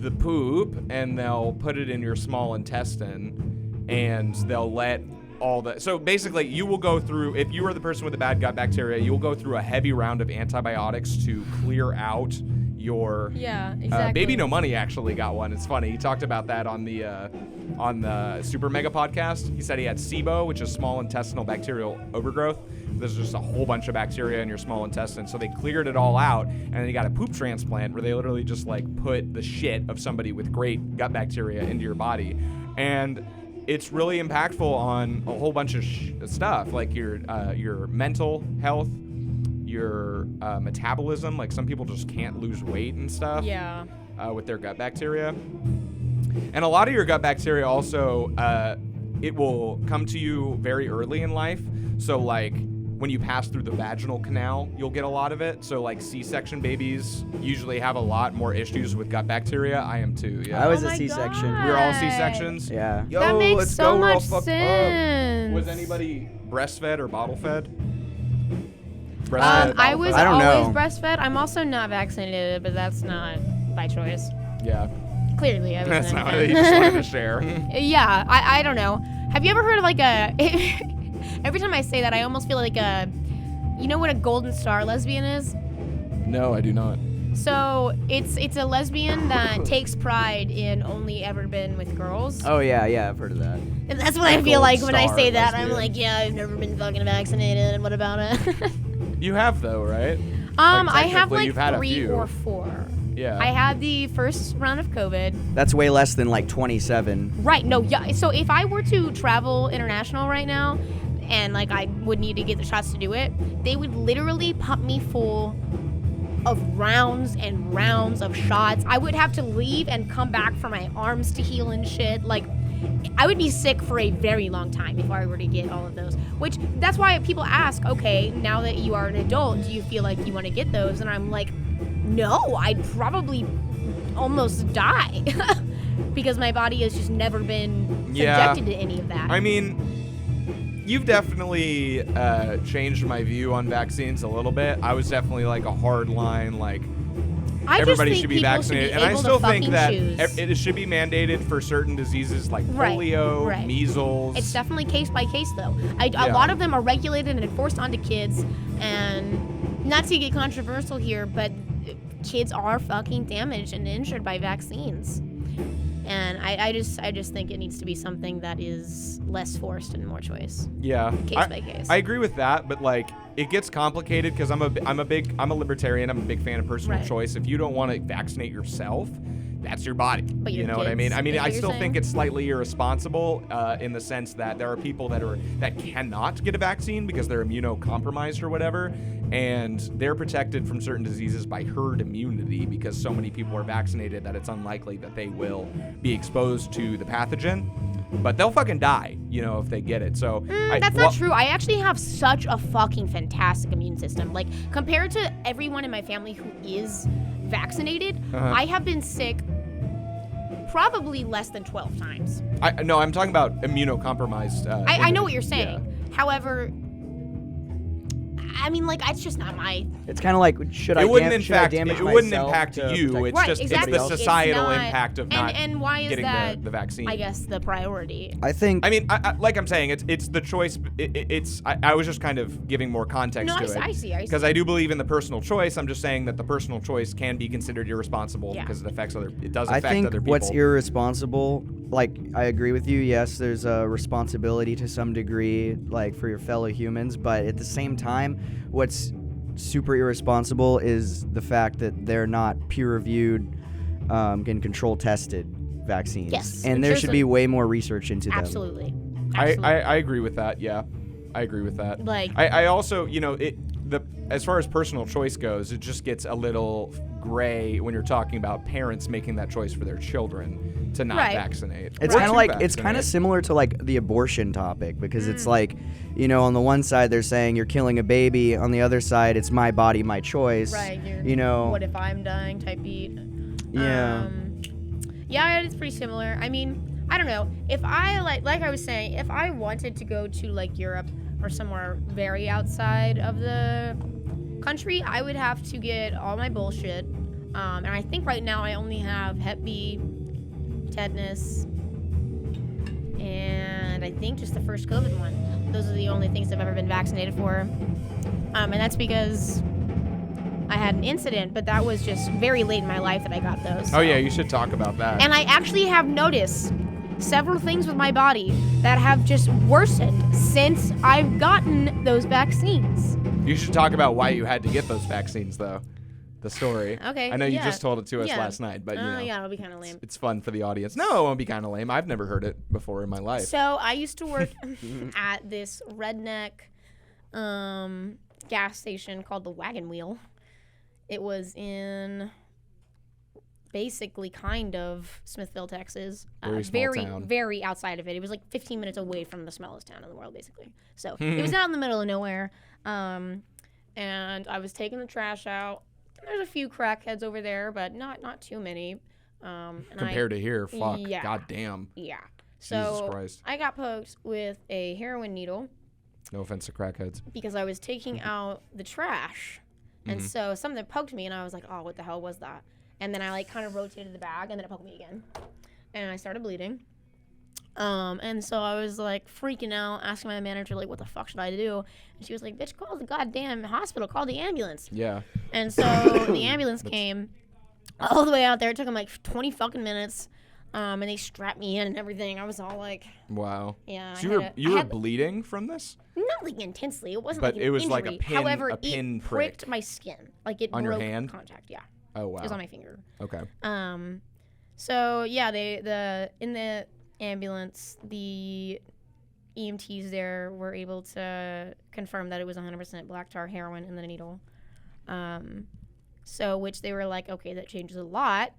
Speaker 3: the poop and they'll put it in your small intestine, and they'll let all the. So basically, you will go through, if you are the person with the bad gut bacteria, you will go through a heavy round of antibiotics to clear out your.
Speaker 1: Yeah, exactly.
Speaker 3: Baby No Money actually got one. It's funny. He talked about that on the Super Mega podcast. He said he had SIBO, which is small intestinal bacterial overgrowth. There's just a whole bunch of bacteria in your small intestine. So they cleared it all out, and then he got a poop transplant where they literally just like put the shit of somebody with great gut bacteria into your body. And it's really impactful on a whole bunch of stuff, like your mental health, your metabolism. Like some people just can't lose weight and stuff.
Speaker 1: Yeah.
Speaker 3: With their gut bacteria. And a lot of your gut bacteria also, it will come to you very early in life. So like when you pass through the vaginal canal, you'll get a lot of it. So like C-section babies usually have a lot more issues with gut bacteria. I am too. Yeah.
Speaker 2: I was
Speaker 1: Oh
Speaker 2: a
Speaker 1: my
Speaker 2: C-section.
Speaker 1: God.
Speaker 3: We're all C-sections.
Speaker 2: Yeah.
Speaker 3: Yo,
Speaker 1: That makes
Speaker 3: let's
Speaker 1: so
Speaker 3: go. We're all
Speaker 1: much
Speaker 3: fucked up.
Speaker 1: sense.
Speaker 3: Was anybody breastfed or bottle fed? Breastfed,
Speaker 1: I
Speaker 3: bottle
Speaker 1: was
Speaker 3: fed?
Speaker 2: I don't
Speaker 1: always
Speaker 2: know.
Speaker 1: breastfed. I'm also not vaccinated, but that's not by choice.
Speaker 3: Yeah.
Speaker 1: Clearly, I was
Speaker 3: That's
Speaker 1: an
Speaker 3: not what you
Speaker 1: infant.
Speaker 3: just wanted to share.
Speaker 1: Yeah, I don't know. Have you ever heard of like a? Every time I say that, I almost feel like a. You know what a golden star lesbian is?
Speaker 3: No, I do not.
Speaker 1: So it's a lesbian that takes pride in only ever been with girls.
Speaker 2: Oh yeah, I've heard of that.
Speaker 1: And that's what I feel
Speaker 3: Gold
Speaker 1: like when I
Speaker 3: star
Speaker 1: say that. I'm
Speaker 3: lesbian.
Speaker 1: like, yeah, I've never been fucking vaccinated. And what about it?
Speaker 3: You have though, right?
Speaker 1: I have
Speaker 3: technically,
Speaker 1: like
Speaker 3: you've had a
Speaker 1: 3
Speaker 3: few.
Speaker 1: or 4.
Speaker 3: Yeah.
Speaker 1: I had the first round of COVID.
Speaker 2: That's way less than like 27.
Speaker 1: Right. No. Yeah. So if I were to travel international right now, and like I would need to get the shots to do it, they would literally pump me full of rounds and rounds of shots. I would have to leave and come back for my arms to heal and shit. Like, I would be sick for a very long time if I were to get all of those. Which, that's why people ask, okay, now that you are an adult, do you feel like you want to get those? And I'm like, no, I'd probably almost die. Because my body has just never been subjected to any of that.
Speaker 3: I mean, you've definitely changed my view on vaccines a little bit. I was definitely like a hard line, like
Speaker 1: I just
Speaker 3: everybody
Speaker 1: think
Speaker 3: should be
Speaker 1: people
Speaker 3: vaccinated.
Speaker 1: should be
Speaker 3: And I
Speaker 1: able
Speaker 3: still
Speaker 1: to
Speaker 3: think
Speaker 1: fucking
Speaker 3: that
Speaker 1: choose.
Speaker 3: it should be mandated for certain diseases like
Speaker 1: Right,
Speaker 3: polio,
Speaker 1: right.
Speaker 3: measles.
Speaker 1: It's definitely case by case, though. A
Speaker 3: Yeah.
Speaker 1: lot of them are regulated and enforced onto kids, and not to get controversial here, but kids are fucking damaged and injured by vaccines. And I just think it needs to be something that is less forced and more choice.
Speaker 3: Yeah,
Speaker 1: Case by case.
Speaker 3: I agree with that, but like it gets complicated because I'm a libertarian. I'm a big fan of personal
Speaker 1: Right.
Speaker 3: choice. If you don't want to vaccinate yourself, that's your body.
Speaker 1: But
Speaker 3: You
Speaker 1: your
Speaker 3: know what I
Speaker 1: kids,
Speaker 3: mean? I mean,
Speaker 1: is
Speaker 3: I
Speaker 1: what you're
Speaker 3: still think
Speaker 1: saying?
Speaker 3: it's slightly irresponsible in the sense that there are people that cannot get a vaccine because they're immunocompromised or whatever, and they're protected from certain diseases by herd immunity because so many people are vaccinated that it's unlikely that they will be exposed to the pathogen. But they'll fucking die, you know, if they get it. So
Speaker 1: That's not true. I actually have such a fucking fantastic immune system. Like, compared to everyone in my family who is vaccinated, I have been sick probably less than 12 times.
Speaker 3: No, I'm talking about immunocompromised.
Speaker 1: I know what you're saying. However, I mean, like, it's just not my...
Speaker 2: It's kind of like, should I
Speaker 3: It wouldn't
Speaker 2: damage
Speaker 3: it wouldn't
Speaker 2: myself
Speaker 3: impact
Speaker 2: to
Speaker 3: you.
Speaker 2: protect
Speaker 3: It's
Speaker 1: Right,
Speaker 3: just
Speaker 1: exactly.
Speaker 3: it's the
Speaker 1: It's
Speaker 3: societal
Speaker 1: not-
Speaker 3: impact of not
Speaker 1: and why is
Speaker 3: getting
Speaker 1: that,
Speaker 3: the vaccine.
Speaker 1: I guess, the priority?
Speaker 2: I think
Speaker 3: I mean, like I'm saying, it's the choice. I was just kind of giving more context
Speaker 1: No,
Speaker 3: to it.
Speaker 1: I see.
Speaker 3: Because I do believe in the personal choice. I'm just saying that the personal choice can be considered irresponsible
Speaker 1: Yeah.
Speaker 3: because it does
Speaker 2: I
Speaker 3: affect
Speaker 2: think
Speaker 3: other people.
Speaker 2: what's irresponsible, like I agree with you. Yes, there's a responsibility to some degree, like for your fellow humans, but at the same time, what's super irresponsible is the fact that they're not peer-reviewed and control tested vaccines.
Speaker 1: Yes.
Speaker 2: And there
Speaker 1: There's
Speaker 2: should
Speaker 1: a-
Speaker 2: be way more research into them.
Speaker 1: Absolutely.
Speaker 3: I
Speaker 1: Absolutely.
Speaker 3: I agree with that. Yeah, I agree with that.
Speaker 1: Like-
Speaker 3: I also, you know, as far as personal choice goes, it just gets a little gray when you're talking about parents making that choice for their children to not
Speaker 1: Right.
Speaker 3: vaccinate.
Speaker 2: It's
Speaker 3: or
Speaker 2: kind of
Speaker 3: to
Speaker 2: like it's kind of
Speaker 3: vaccinate.
Speaker 2: similar to like the abortion topic because it's like, you know, on the one side they're saying you're killing a baby, on the other side it's my body, my choice.
Speaker 1: Right.
Speaker 2: You know.
Speaker 1: What if I'm dying type beat.
Speaker 2: Yeah.
Speaker 1: Yeah, it's pretty similar. I mean, I don't know. If I like I was saying, if I wanted to go to like Europe or somewhere very outside of the country, I would have to get all my bullshit And I think right now I only have Hep B, tetanus, and I think just the first COVID one. Those are the only things I've ever been vaccinated for. And that's because I had an incident, but that was just very late in my life that I got those.
Speaker 3: Oh yeah, you should talk about that.
Speaker 1: And I actually have noticed several things with my body that have just worsened since I've gotten those vaccines.
Speaker 3: You should talk about why you had to get those vaccines, though. The story.
Speaker 1: Okay,
Speaker 3: I know you
Speaker 1: yeah.
Speaker 3: just told it to us
Speaker 1: Yeah.
Speaker 3: last night, but you know,
Speaker 1: Yeah, it'll be kind of lame.
Speaker 3: it's fun for the audience. No, it won't be kind of lame. I've never heard it before in my life.
Speaker 1: So I used to work at this redneck gas station called the Wagon Wheel. It was in basically kind of Smithville, Texas.
Speaker 3: Very small
Speaker 1: very,
Speaker 3: town.
Speaker 1: very outside of it. It was like 15 minutes away from the smallest town in the world, basically. So it was out in the middle of nowhere. And I was taking the trash out. There's a few crackheads over there, but not too many. And
Speaker 3: Compared to here, fuck.
Speaker 1: Yeah.
Speaker 3: God damn.
Speaker 1: Yeah.
Speaker 3: Jesus
Speaker 1: So
Speaker 3: Christ.
Speaker 1: I got poked with a heroin needle
Speaker 3: No offense to crackheads.
Speaker 1: because I was taking out the trash. And so something poked me, and I was like, oh, what the hell was that? And then I like kind of rotated the bag, and then it poked me again. And I started bleeding. And so I was like freaking out, asking my manager, like, what the fuck should I do? And she was like, bitch, call the goddamn hospital, call the ambulance.
Speaker 3: Yeah.
Speaker 1: And so the ambulance came all the way out there. It took them like 20 fucking minutes. And they strapped me in and everything. I was all like,
Speaker 3: Wow.
Speaker 1: yeah.
Speaker 3: So you were bleeding from this?
Speaker 1: not like intensely. It wasn't
Speaker 3: But
Speaker 1: like an
Speaker 3: it was
Speaker 1: injury.
Speaker 3: like a pin-
Speaker 1: However,
Speaker 3: a pin
Speaker 1: it
Speaker 3: prick.
Speaker 1: pricked my skin. Like it
Speaker 3: On your
Speaker 1: broke
Speaker 3: hand?
Speaker 1: contact. Yeah.
Speaker 3: Oh wow.
Speaker 1: It was on my finger.
Speaker 3: Okay.
Speaker 1: So yeah, in the ambulance, the EMTs there were able to confirm that it was 100% black tar heroin in the needle. So which they were like, okay, that changes a lot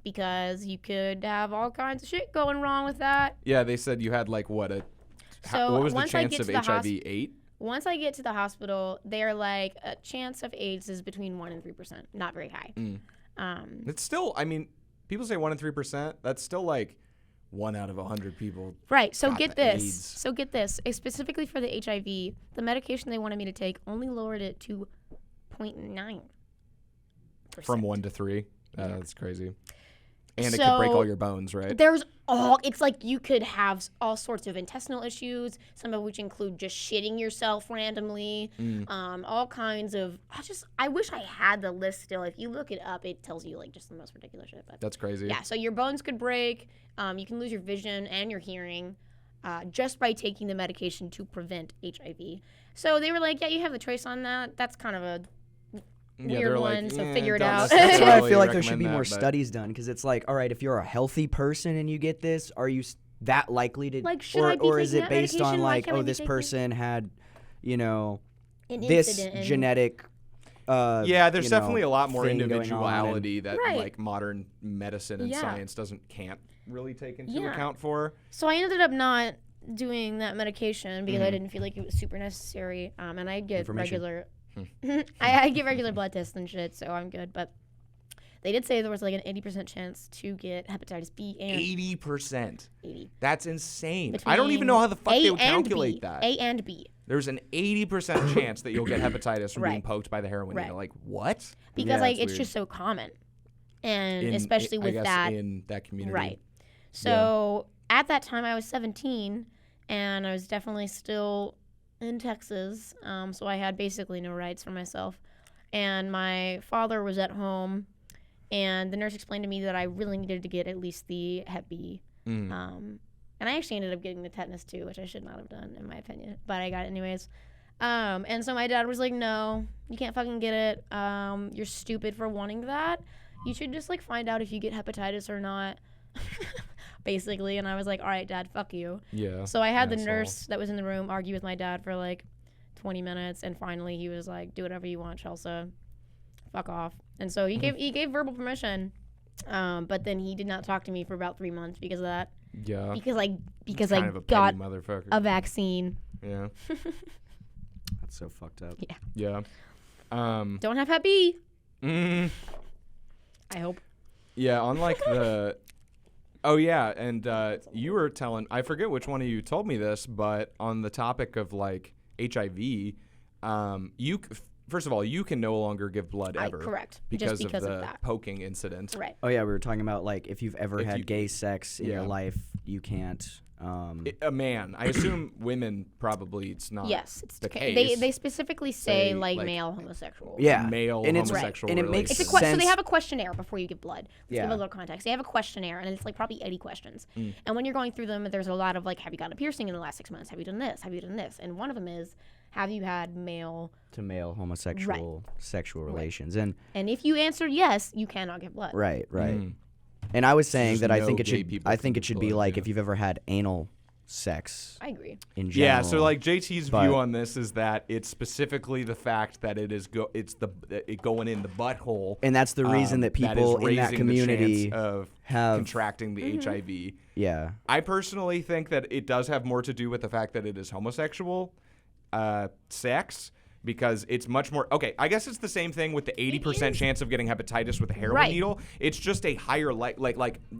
Speaker 1: because you could have all kinds of shit going wrong with that.
Speaker 3: Yeah, they said you had like what
Speaker 1: So
Speaker 3: what was the
Speaker 1: once I
Speaker 3: chance
Speaker 1: get
Speaker 3: of
Speaker 1: to the
Speaker 3: HIV? 8?
Speaker 1: Once I get to the hospital, they're like, a chance of AIDS is between 1 and 3%. Not very high.
Speaker 3: It's still, I mean, people say 1 in 3%. That's still like 1 out of 100 people.
Speaker 1: Right. So
Speaker 3: got
Speaker 1: get
Speaker 3: the
Speaker 1: this.
Speaker 3: AIDS.
Speaker 1: So get this. Specifically for the HIV, the medication they wanted me to take only lowered it to 0.9%.
Speaker 3: From 1 to 3. That's crazy. And it could
Speaker 1: So
Speaker 3: break all your bones, right?
Speaker 1: It's like you could have all sorts of intestinal issues, some of which include just shitting yourself randomly, all kinds of, I wish I had the list still. If you look it up, it tells you like just the most ridiculous shit. But
Speaker 3: That's crazy.
Speaker 1: yeah, so your bones could break, you can lose your vision and your hearing just by taking the medication to prevent HIV. So they were like, yeah, you have the choice on that. That's kind of a
Speaker 3: Yeah,
Speaker 1: weird
Speaker 3: they're
Speaker 1: one,
Speaker 3: like,
Speaker 1: so
Speaker 3: "Eh,
Speaker 1: figure it
Speaker 3: don't
Speaker 1: out."
Speaker 2: That's why I
Speaker 3: necessarily
Speaker 2: feel like there should be
Speaker 3: recommend
Speaker 2: more
Speaker 3: that, but-
Speaker 2: studies done because it's like, all right, if you're a healthy person and you get this, are you that likely to,
Speaker 1: Like, should I be
Speaker 2: or is
Speaker 1: taking
Speaker 2: it
Speaker 1: that
Speaker 2: based on
Speaker 1: medication? Why
Speaker 2: like,
Speaker 1: can't I
Speaker 2: oh,
Speaker 1: be
Speaker 2: this
Speaker 1: taking-
Speaker 2: person had, you know,
Speaker 1: An
Speaker 2: this
Speaker 1: incident and-
Speaker 2: genetic.
Speaker 3: Yeah, there's
Speaker 2: you know,
Speaker 3: definitely a lot more
Speaker 2: thing going on, and-
Speaker 3: individuality that
Speaker 1: Right.
Speaker 3: like modern medicine and
Speaker 1: Yeah.
Speaker 3: science can't really take into
Speaker 1: Yeah.
Speaker 3: account for.
Speaker 1: So I ended up not doing that medication because
Speaker 3: Mm-hmm.
Speaker 1: I didn't feel like it was super necessary. And I get
Speaker 2: Information.
Speaker 1: regular,
Speaker 3: Hmm.
Speaker 1: I get regular blood tests and shit, so I'm good. But they did say there was like an 80% chance to get hepatitis B and
Speaker 3: 80%.
Speaker 1: 80.
Speaker 3: That's insane. I don't even
Speaker 1: between
Speaker 3: know how the fuck
Speaker 1: A
Speaker 3: they would
Speaker 1: and
Speaker 3: calculate
Speaker 1: B.
Speaker 3: that.
Speaker 1: A and B.
Speaker 3: There's an 80% chance that you'll get hepatitis from being
Speaker 1: Right.
Speaker 3: poked by the heroin
Speaker 1: Right.
Speaker 3: needle. Like, what?
Speaker 1: Because
Speaker 2: Yeah,
Speaker 1: like
Speaker 2: it's
Speaker 1: it's
Speaker 2: weird.
Speaker 1: just so common, and
Speaker 3: In-
Speaker 1: especially
Speaker 3: I
Speaker 1: with
Speaker 3: guess
Speaker 1: that.
Speaker 3: in that community.
Speaker 1: Right. So at that time, I was 17, and I was definitely still in Texas. So I had basically no rights for myself. And my father was at home, and the nurse explained to me that I really needed to get at least the Hep B.
Speaker 3: Mm.
Speaker 1: And I actually ended up getting the tetanus too, which I should not have done, in my opinion. But I got it anyways. And so my dad was like, no, you can't fucking get it. You're stupid for wanting that. You should just like find out if you get hepatitis or not. Basically. And I was like, all right, Dad, fuck you.
Speaker 3: Yeah.
Speaker 1: So I had the
Speaker 3: Asshole.
Speaker 1: nurse that was in the room argue with my dad for like 20 minutes, and finally he was like, do whatever you want, Chelsea. Fuck off. And so he gave verbal permission. But then he did not talk to me for about 3 months because of that.
Speaker 3: Yeah.
Speaker 1: Because I
Speaker 3: Kind of a
Speaker 1: got
Speaker 3: petty motherfucker.
Speaker 1: a vaccine.
Speaker 3: Yeah.
Speaker 2: That's so fucked up.
Speaker 3: Yeah.
Speaker 1: Don't have Hep B.
Speaker 3: Mm,
Speaker 1: I hope.
Speaker 3: yeah, on like the Oh yeah, and you were telling, I forget which one of you told me this, but on the topic of like HIV, first of all, you can no longer give blood ever.
Speaker 1: Correct.
Speaker 3: Because,
Speaker 1: Just because
Speaker 3: of
Speaker 1: of
Speaker 3: the
Speaker 1: that.
Speaker 3: poking incident.
Speaker 1: Right.
Speaker 2: Oh yeah, we were talking about like if you've ever
Speaker 3: If
Speaker 2: had
Speaker 3: you-
Speaker 2: gay sex in your
Speaker 3: Yeah.
Speaker 2: life, you can't.
Speaker 3: A man. I assume women probably it's not.
Speaker 1: Yes, it's
Speaker 3: the
Speaker 1: they
Speaker 3: case.
Speaker 1: they specifically say
Speaker 3: Say,
Speaker 1: like
Speaker 3: like,
Speaker 1: male homosexual.
Speaker 2: Yeah,
Speaker 3: Male
Speaker 2: and it's,
Speaker 3: homosexual
Speaker 2: and it makes
Speaker 1: It's a
Speaker 3: relations.
Speaker 1: so they
Speaker 2: sense.
Speaker 1: have a questionnaire before you give blood. Let's give
Speaker 2: Yeah.
Speaker 1: a little context. They have a questionnaire, and it's like probably 80 questions.
Speaker 3: Mm.
Speaker 1: And when you're going through them, there's a lot of like, have you gotten a piercing in the last 6 months? Have you done this? Have you done this? And one of them is, have you had male?
Speaker 2: to male homosexual sexual relations, and
Speaker 1: And if you answered yes, you cannot give blood.
Speaker 2: right.
Speaker 3: Mm.
Speaker 2: And I was saying
Speaker 3: just
Speaker 2: that I
Speaker 3: no
Speaker 2: think it
Speaker 3: gay
Speaker 2: should.
Speaker 3: people
Speaker 2: I
Speaker 3: can
Speaker 2: think it
Speaker 3: give
Speaker 2: should be
Speaker 3: blood,
Speaker 2: like
Speaker 3: yeah.
Speaker 2: if you've ever had anal sex
Speaker 1: I agree.
Speaker 2: in general.
Speaker 3: Yeah, so like JT's
Speaker 2: But-
Speaker 3: view on this is that it's specifically the fact that it is it going in the butthole,
Speaker 2: And that's the reason that
Speaker 3: is
Speaker 2: people in that
Speaker 3: raising the
Speaker 2: community
Speaker 3: chance of
Speaker 2: have-
Speaker 3: contracting the
Speaker 1: Mm-hmm.
Speaker 3: HIV.
Speaker 2: yeah.
Speaker 3: I personally think that it does have more to do with the fact that it is homosexual sex. Because it's much more okay. I guess it's the same thing with the 80%
Speaker 1: is.
Speaker 3: chance of getting hepatitis with a heroin
Speaker 1: Right.
Speaker 3: needle. It's just a higher like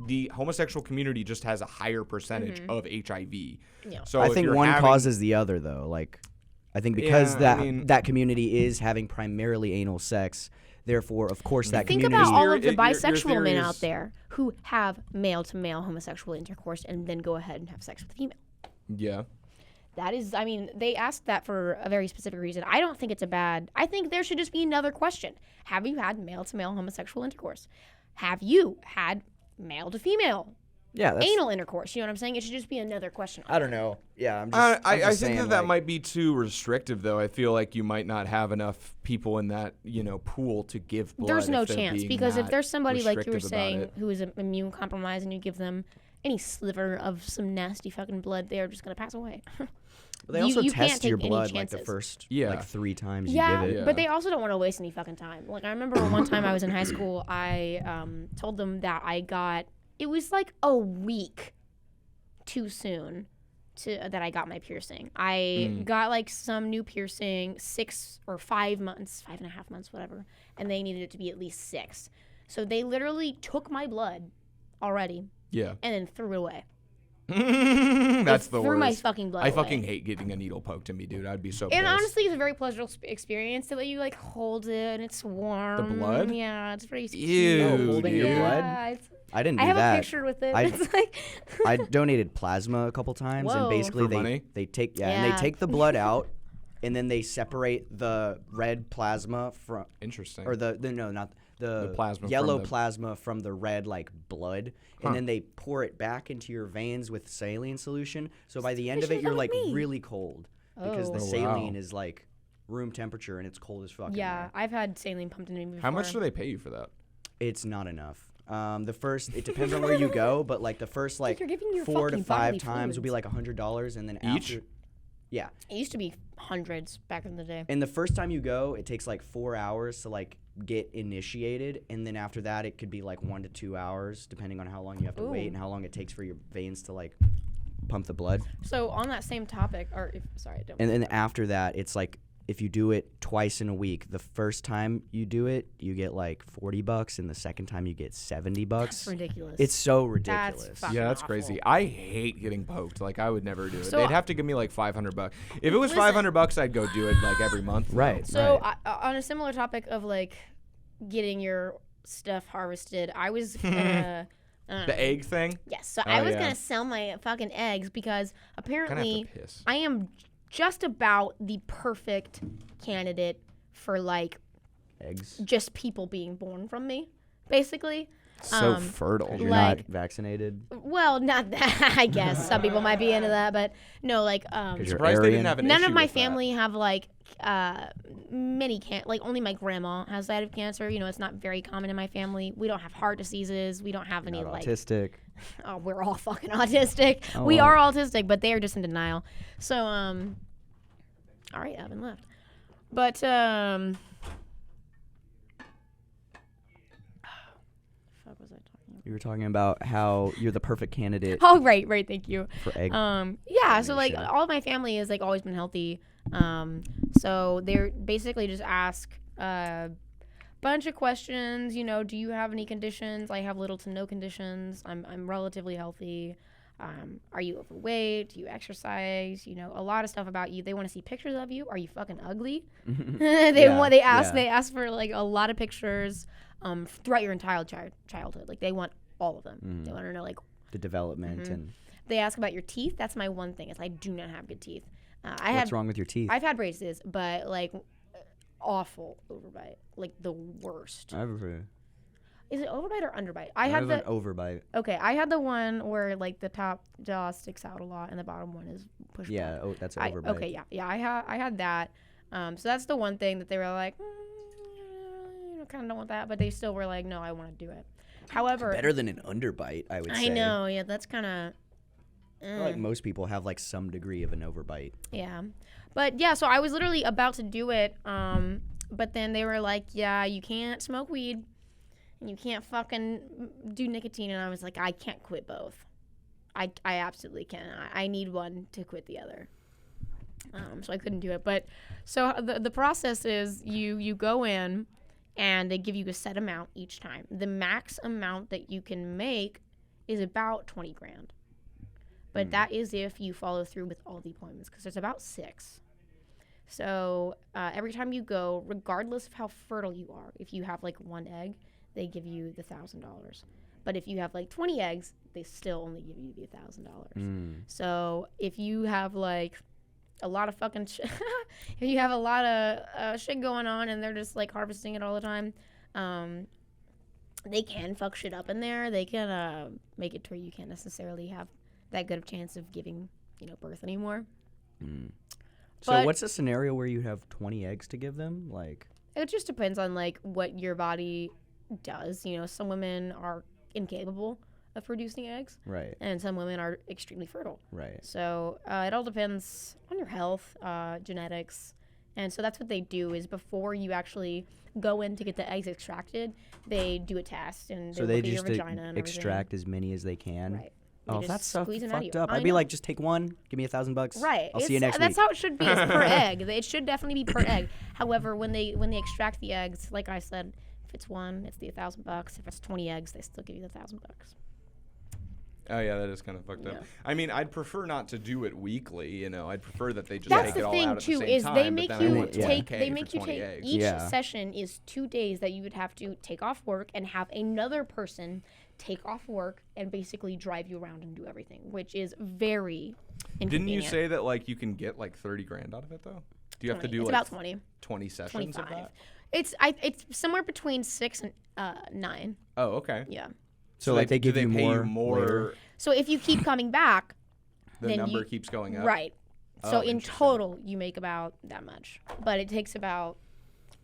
Speaker 3: the homosexual community just has a higher percentage of HIV.
Speaker 1: Yeah.
Speaker 3: So
Speaker 2: I
Speaker 3: if
Speaker 2: think
Speaker 3: you're
Speaker 2: one
Speaker 3: having-
Speaker 2: causes the other though. Like, I think because
Speaker 3: Yeah, I
Speaker 2: that
Speaker 3: mean-
Speaker 2: that community is having primarily anal sex, therefore, of course, that
Speaker 1: Think
Speaker 2: community.
Speaker 1: about all of the
Speaker 3: Your
Speaker 1: bisexual
Speaker 3: theory
Speaker 1: men
Speaker 3: is-
Speaker 1: out there who have male-to-male homosexual intercourse and then go ahead and have sex with a female.
Speaker 3: Yeah.
Speaker 1: That is, I mean, they asked that for a very specific reason. I don't think it's a bad. I think there should just be another question: have you had male-to-male homosexual intercourse? Have you had male-to-female
Speaker 2: yeah, that's,
Speaker 1: anal intercourse? You know what I'm saying? It should just be another question.
Speaker 2: I don't know. Yeah, I'm just.
Speaker 3: I
Speaker 2: I'm
Speaker 3: think
Speaker 2: just
Speaker 3: that
Speaker 2: saying,
Speaker 3: that
Speaker 2: like,
Speaker 3: might be too restrictive, though. I feel like you might not have enough people in that pool to give blood.
Speaker 1: There's no
Speaker 3: if they're
Speaker 1: chance
Speaker 3: being
Speaker 1: because if
Speaker 3: that
Speaker 1: there's somebody like you were
Speaker 3: restrictive about
Speaker 1: saying
Speaker 3: it.
Speaker 1: who is immune compromised and you give them any sliver of some nasty fucking blood, they're just gonna pass away.
Speaker 2: But they also
Speaker 1: you can't
Speaker 2: test your
Speaker 1: take any
Speaker 2: blood like the
Speaker 1: chances.
Speaker 2: first
Speaker 3: Yeah.
Speaker 2: like 3 times
Speaker 1: Yeah,
Speaker 2: you give it.
Speaker 3: Yeah.
Speaker 1: but they also don't want to waste any fucking time. Like I remember one time I was in high school, I told them that it was like a week too soon that I got my piercing. I got like some new piercing 6 or 5 months, 5.5 months, whatever, and they needed it to be at least 6. So they literally took my blood already
Speaker 3: Yeah.
Speaker 1: and then threw it away.
Speaker 3: That's the
Speaker 1: threw
Speaker 3: worst.
Speaker 1: my fucking blood
Speaker 3: I
Speaker 1: away.
Speaker 3: fucking hate getting a needle poked in me, dude. I'd be so
Speaker 1: And
Speaker 3: pissed.
Speaker 1: honestly, it's a very pleasurable experience. The way you like hold it, and it's warm.
Speaker 3: blood?
Speaker 1: Yeah, it's pretty.
Speaker 3: Ew,
Speaker 2: Oh, holding your
Speaker 3: dude.
Speaker 2: blood?
Speaker 1: Yeah, it's,
Speaker 2: I didn't do
Speaker 1: I have
Speaker 2: that.
Speaker 1: a picture with it.
Speaker 2: I-
Speaker 1: It's like
Speaker 2: I donated plasma a couple times,
Speaker 1: Whoa.
Speaker 2: and basically
Speaker 3: For money?
Speaker 2: they take and
Speaker 1: Yeah.
Speaker 2: they take the blood out, and then they separate the red plasma from
Speaker 3: Interesting.
Speaker 2: or the no not the
Speaker 3: plasma
Speaker 2: yellow
Speaker 3: from the-
Speaker 2: plasma from the red like blood, and then they pour it back into your veins with saline solution. So by the end of
Speaker 1: should've
Speaker 2: it, you're
Speaker 1: done
Speaker 2: like
Speaker 1: with me.
Speaker 2: really cold because the
Speaker 1: Oh.
Speaker 3: Oh,
Speaker 2: saline
Speaker 3: wow.
Speaker 2: is like room temperature and it's cold as fuck. in
Speaker 1: yeah,
Speaker 2: there.
Speaker 1: I've had saline pumped into me before.
Speaker 3: How much do they pay you for that?
Speaker 2: It's not enough. The first, it depends on where you go, but like the first like
Speaker 1: you're giving your
Speaker 2: 4 to
Speaker 1: fucking
Speaker 2: 5
Speaker 1: bodily
Speaker 2: times would be
Speaker 1: fluids.
Speaker 2: like $100, and then
Speaker 3: Each?
Speaker 2: after, yeah.
Speaker 1: It used to be hundreds back in the day.
Speaker 2: And the first time you go, it takes like 4 hours to like get initiated, and then after that, it could be like 1 to 2 hours, depending on how long you have to
Speaker 1: Ooh.
Speaker 2: wait and how long it takes for your veins to like pump the blood.
Speaker 1: So on that same topic, or sorry, don't.
Speaker 2: And then after that, it's like if you do it twice in a week, the first time you do it, you get like $40, and the second time you get $70.
Speaker 1: That's ridiculous.
Speaker 2: It's so
Speaker 1: That's
Speaker 2: ridiculous.
Speaker 1: fucking
Speaker 3: Yeah, that's
Speaker 1: awful.
Speaker 3: crazy. I hate getting poked. Like I would never do it.
Speaker 1: So-
Speaker 3: They'd have to give me like $500. If it was
Speaker 1: Listen.
Speaker 3: $500, I'd go do it like every month.
Speaker 2: Right.
Speaker 1: So
Speaker 2: right.
Speaker 1: on a similar topic of like getting your stuff harvested, I was
Speaker 3: The egg thing.
Speaker 1: yes. So
Speaker 3: Oh,
Speaker 1: I was
Speaker 3: yeah.
Speaker 1: gonna sell my fucking eggs because apparently
Speaker 3: Kinda have to piss.
Speaker 1: I am just about the perfect candidate for like
Speaker 2: Eggs.
Speaker 1: just people being born from me, basically.
Speaker 3: So fertile.
Speaker 2: You're
Speaker 1: like-
Speaker 2: not vaccinated.
Speaker 1: Well, not that. I guess some people might be into that, but no, like
Speaker 2: You're
Speaker 3: Surprised they
Speaker 2: Aryan.
Speaker 3: didn't have an
Speaker 1: none
Speaker 3: issue
Speaker 1: of my
Speaker 3: with that.
Speaker 1: family have like like only my grandma has died of cancer. You know, it's not very common in my family. We don't have heart diseases. We don't have any
Speaker 2: Not
Speaker 1: like
Speaker 2: autistic.
Speaker 1: oh, we're all fucking autistic.
Speaker 2: Oh,
Speaker 1: we
Speaker 2: wow.
Speaker 1: are autistic, but they are just in denial. So all right, Evan left. But fuck was I talking about?
Speaker 2: You were talking about how you're the perfect candidate
Speaker 1: Oh, right, thank you.
Speaker 2: for egg.
Speaker 1: Yeah, so like
Speaker 2: shit.
Speaker 1: all of my family has like always been healthy. So they're basically just ask a bunch of questions. You know, do you have any conditions? I have little to no conditions. I'm relatively healthy. Are you overweight? Do you exercise? A lot of stuff about you. They want to see pictures of you. Are you fucking ugly? They ask for like a lot of pictures throughout your entire childhood. Like they want all of them. They want to know like
Speaker 2: the development and
Speaker 1: they ask about your teeth. That's my one thing is I do not have good teeth.
Speaker 2: what's wrong with your teeth?
Speaker 1: I've had braces, but like awful overbite, like the worst. Is it overbite or underbite? I had the
Speaker 2: overbite.
Speaker 1: Okay, I had the one where like the top jaw sticks out a lot and the bottom one is pushed back.
Speaker 2: That's an overbite.
Speaker 1: Okay, yeah, I had that. So that's the one thing that they were like, kind of don't want that, but they still were like, no, I want to do it. However,
Speaker 2: Better than an underbite, I would say.
Speaker 1: I know, yeah, that's kind of.
Speaker 2: I feel like most people have like some degree of an overbite.
Speaker 1: Yeah, but yeah, so I was literally about to do it, but then they were like, yeah, you can't smoke weed. And you can't fucking do nicotine. And I was like, I can't quit both. I absolutely can. I need one to quit the other. So I couldn't do it. But so the process is you go in and they give you a set amount each time. The max amount that you can make is about 20 grand. But that is if you follow through with all the appointments because there's about 6. So every time you go, regardless of how fertile you are, if you have like 1 egg, they give you the $1,000. But if you have like 20 eggs, they still only give you the $1,000. So if you have like a lot of fucking if you have a lot of shit going on and they're just like harvesting it all the time, they can fuck shit up in there. They can make it to where you can't necessarily have that good of chance of giving birth anymore.
Speaker 2: So what's a scenario where you have 20 eggs to give them? Like
Speaker 1: it just depends on like what your body does. Some women are incapable of producing eggs,
Speaker 2: right,
Speaker 1: and some women are extremely fertile,
Speaker 2: right.
Speaker 1: So it all depends on your health, genetics, and so that's what they do is before you actually go in to get the eggs extracted, they do a test and
Speaker 2: so they
Speaker 1: look at
Speaker 2: just
Speaker 1: your vagina and
Speaker 2: extract as many as they can.
Speaker 1: Right.
Speaker 2: Oh,
Speaker 1: They
Speaker 2: that's
Speaker 1: just
Speaker 2: so
Speaker 1: squeeze them out of
Speaker 2: fucked
Speaker 1: you.
Speaker 2: up.
Speaker 1: I
Speaker 2: I'd be
Speaker 1: know.
Speaker 2: like, just take one, give me $1,000.
Speaker 1: Right.
Speaker 2: I'll see you next
Speaker 1: That's
Speaker 2: week.
Speaker 1: how it should be. It's per egg. It should definitely be per egg. However, when they extract the eggs, like I said, if it's 1, it's the $1,000. If it's 20 eggs, they still give you the $1,000.
Speaker 3: Oh yeah, that is kind of fucked
Speaker 1: Yeah.
Speaker 3: up. I mean, I'd prefer not to do it weekly. I'd prefer that they just
Speaker 1: That's
Speaker 3: take
Speaker 1: the
Speaker 3: it all
Speaker 1: thing
Speaker 3: out at
Speaker 1: too
Speaker 3: the same
Speaker 1: is
Speaker 3: time.
Speaker 1: they
Speaker 3: but
Speaker 1: make
Speaker 3: then I
Speaker 1: you
Speaker 3: want
Speaker 1: take
Speaker 3: 20K
Speaker 1: they
Speaker 3: for
Speaker 1: make you
Speaker 3: 20
Speaker 1: take
Speaker 3: eggs.
Speaker 1: each
Speaker 2: Yeah.
Speaker 1: session is 2 days that you would have to take off work and have another person take off work and basically drive you around and do everything, which is very inconvenient.
Speaker 3: Didn't you say that like you can get like 30 grand out of it though? Do you have to
Speaker 1: 20.
Speaker 3: do
Speaker 1: It's
Speaker 3: like
Speaker 1: about 20,
Speaker 3: 20 sessions
Speaker 1: 25.
Speaker 3: of that?
Speaker 1: It's somewhere between 6 and 9.
Speaker 3: Oh, okay.
Speaker 1: Yeah.
Speaker 2: So like they
Speaker 3: do
Speaker 2: give you
Speaker 3: pay
Speaker 2: more later?
Speaker 1: So if you keep coming back,
Speaker 3: The
Speaker 1: then
Speaker 3: number
Speaker 1: you-
Speaker 3: keeps going up.
Speaker 1: right. So
Speaker 3: Oh,
Speaker 1: in
Speaker 3: interesting.
Speaker 1: total, you make about that much, but it takes about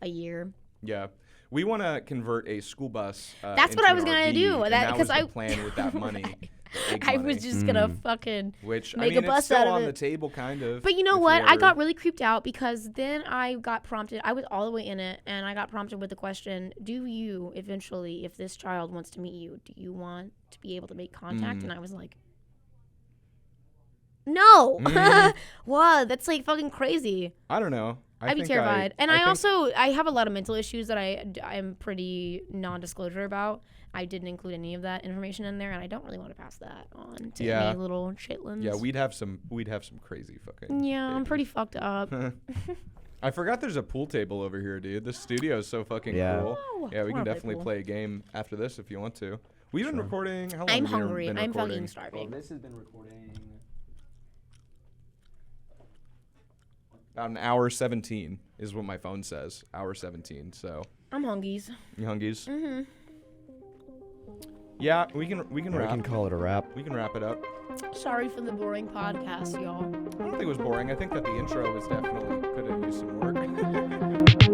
Speaker 1: a year.
Speaker 3: Yeah. We want to convert a school bus.
Speaker 1: That's
Speaker 3: into
Speaker 1: what I
Speaker 3: an
Speaker 1: was gonna
Speaker 3: RV,
Speaker 1: do,
Speaker 3: and
Speaker 1: that-
Speaker 3: that
Speaker 1: 'cause
Speaker 3: was the
Speaker 1: I-
Speaker 3: plan with that money. the egg
Speaker 1: I
Speaker 3: money,
Speaker 1: was just gonna fucking
Speaker 3: which
Speaker 1: make
Speaker 3: I mean,
Speaker 1: a bus
Speaker 3: it's still
Speaker 1: out of
Speaker 3: on
Speaker 1: it.
Speaker 3: the table, kind of.
Speaker 1: But you know
Speaker 3: if
Speaker 1: what?
Speaker 3: we
Speaker 1: I
Speaker 3: ever-
Speaker 1: got really creeped out because then I got prompted. I was all the way in it, and I got prompted with the question: do you eventually, if this child wants to meet you, do you want to be able to make contact? And I was like, no. What? That's like fucking crazy.
Speaker 3: I don't know.
Speaker 1: I'd be
Speaker 3: think
Speaker 1: terrified. And
Speaker 3: I
Speaker 1: I
Speaker 3: think-
Speaker 1: also I have a lot of mental issues that I'm pretty non-disclosure about. I didn't include any of that information in there, and I don't really want to pass that on to
Speaker 3: Yeah.
Speaker 1: any little chitlins.
Speaker 3: Yeah, we'd have some crazy fucking.
Speaker 1: Yeah, I'm
Speaker 3: babies.
Speaker 1: pretty fucked up.
Speaker 3: I forgot there's a pool table over here, dude. This studio is so fucking
Speaker 2: Yeah.
Speaker 3: cool.
Speaker 1: Wow.
Speaker 3: Yeah, we
Speaker 1: I
Speaker 3: can
Speaker 1: wanna play
Speaker 3: definitely
Speaker 1: pool.
Speaker 3: play a game after this if you want to. We've been recording. How long
Speaker 1: I'm
Speaker 3: have we
Speaker 1: hungry.
Speaker 3: been
Speaker 1: I'm
Speaker 3: recording?
Speaker 1: fucking starving.
Speaker 2: this has been recording.
Speaker 3: About an hour 17 is what my phone says. Hour 17. So
Speaker 1: I'm hungies.
Speaker 3: you hungies? Mm-hmm. Yeah, we can
Speaker 2: We
Speaker 3: wrap.
Speaker 2: can call it a wrap.
Speaker 3: We can wrap it up.
Speaker 1: Sorry for the boring podcast, y'all.
Speaker 3: I don't think it was boring. I think that the intro was definitely could have used some work.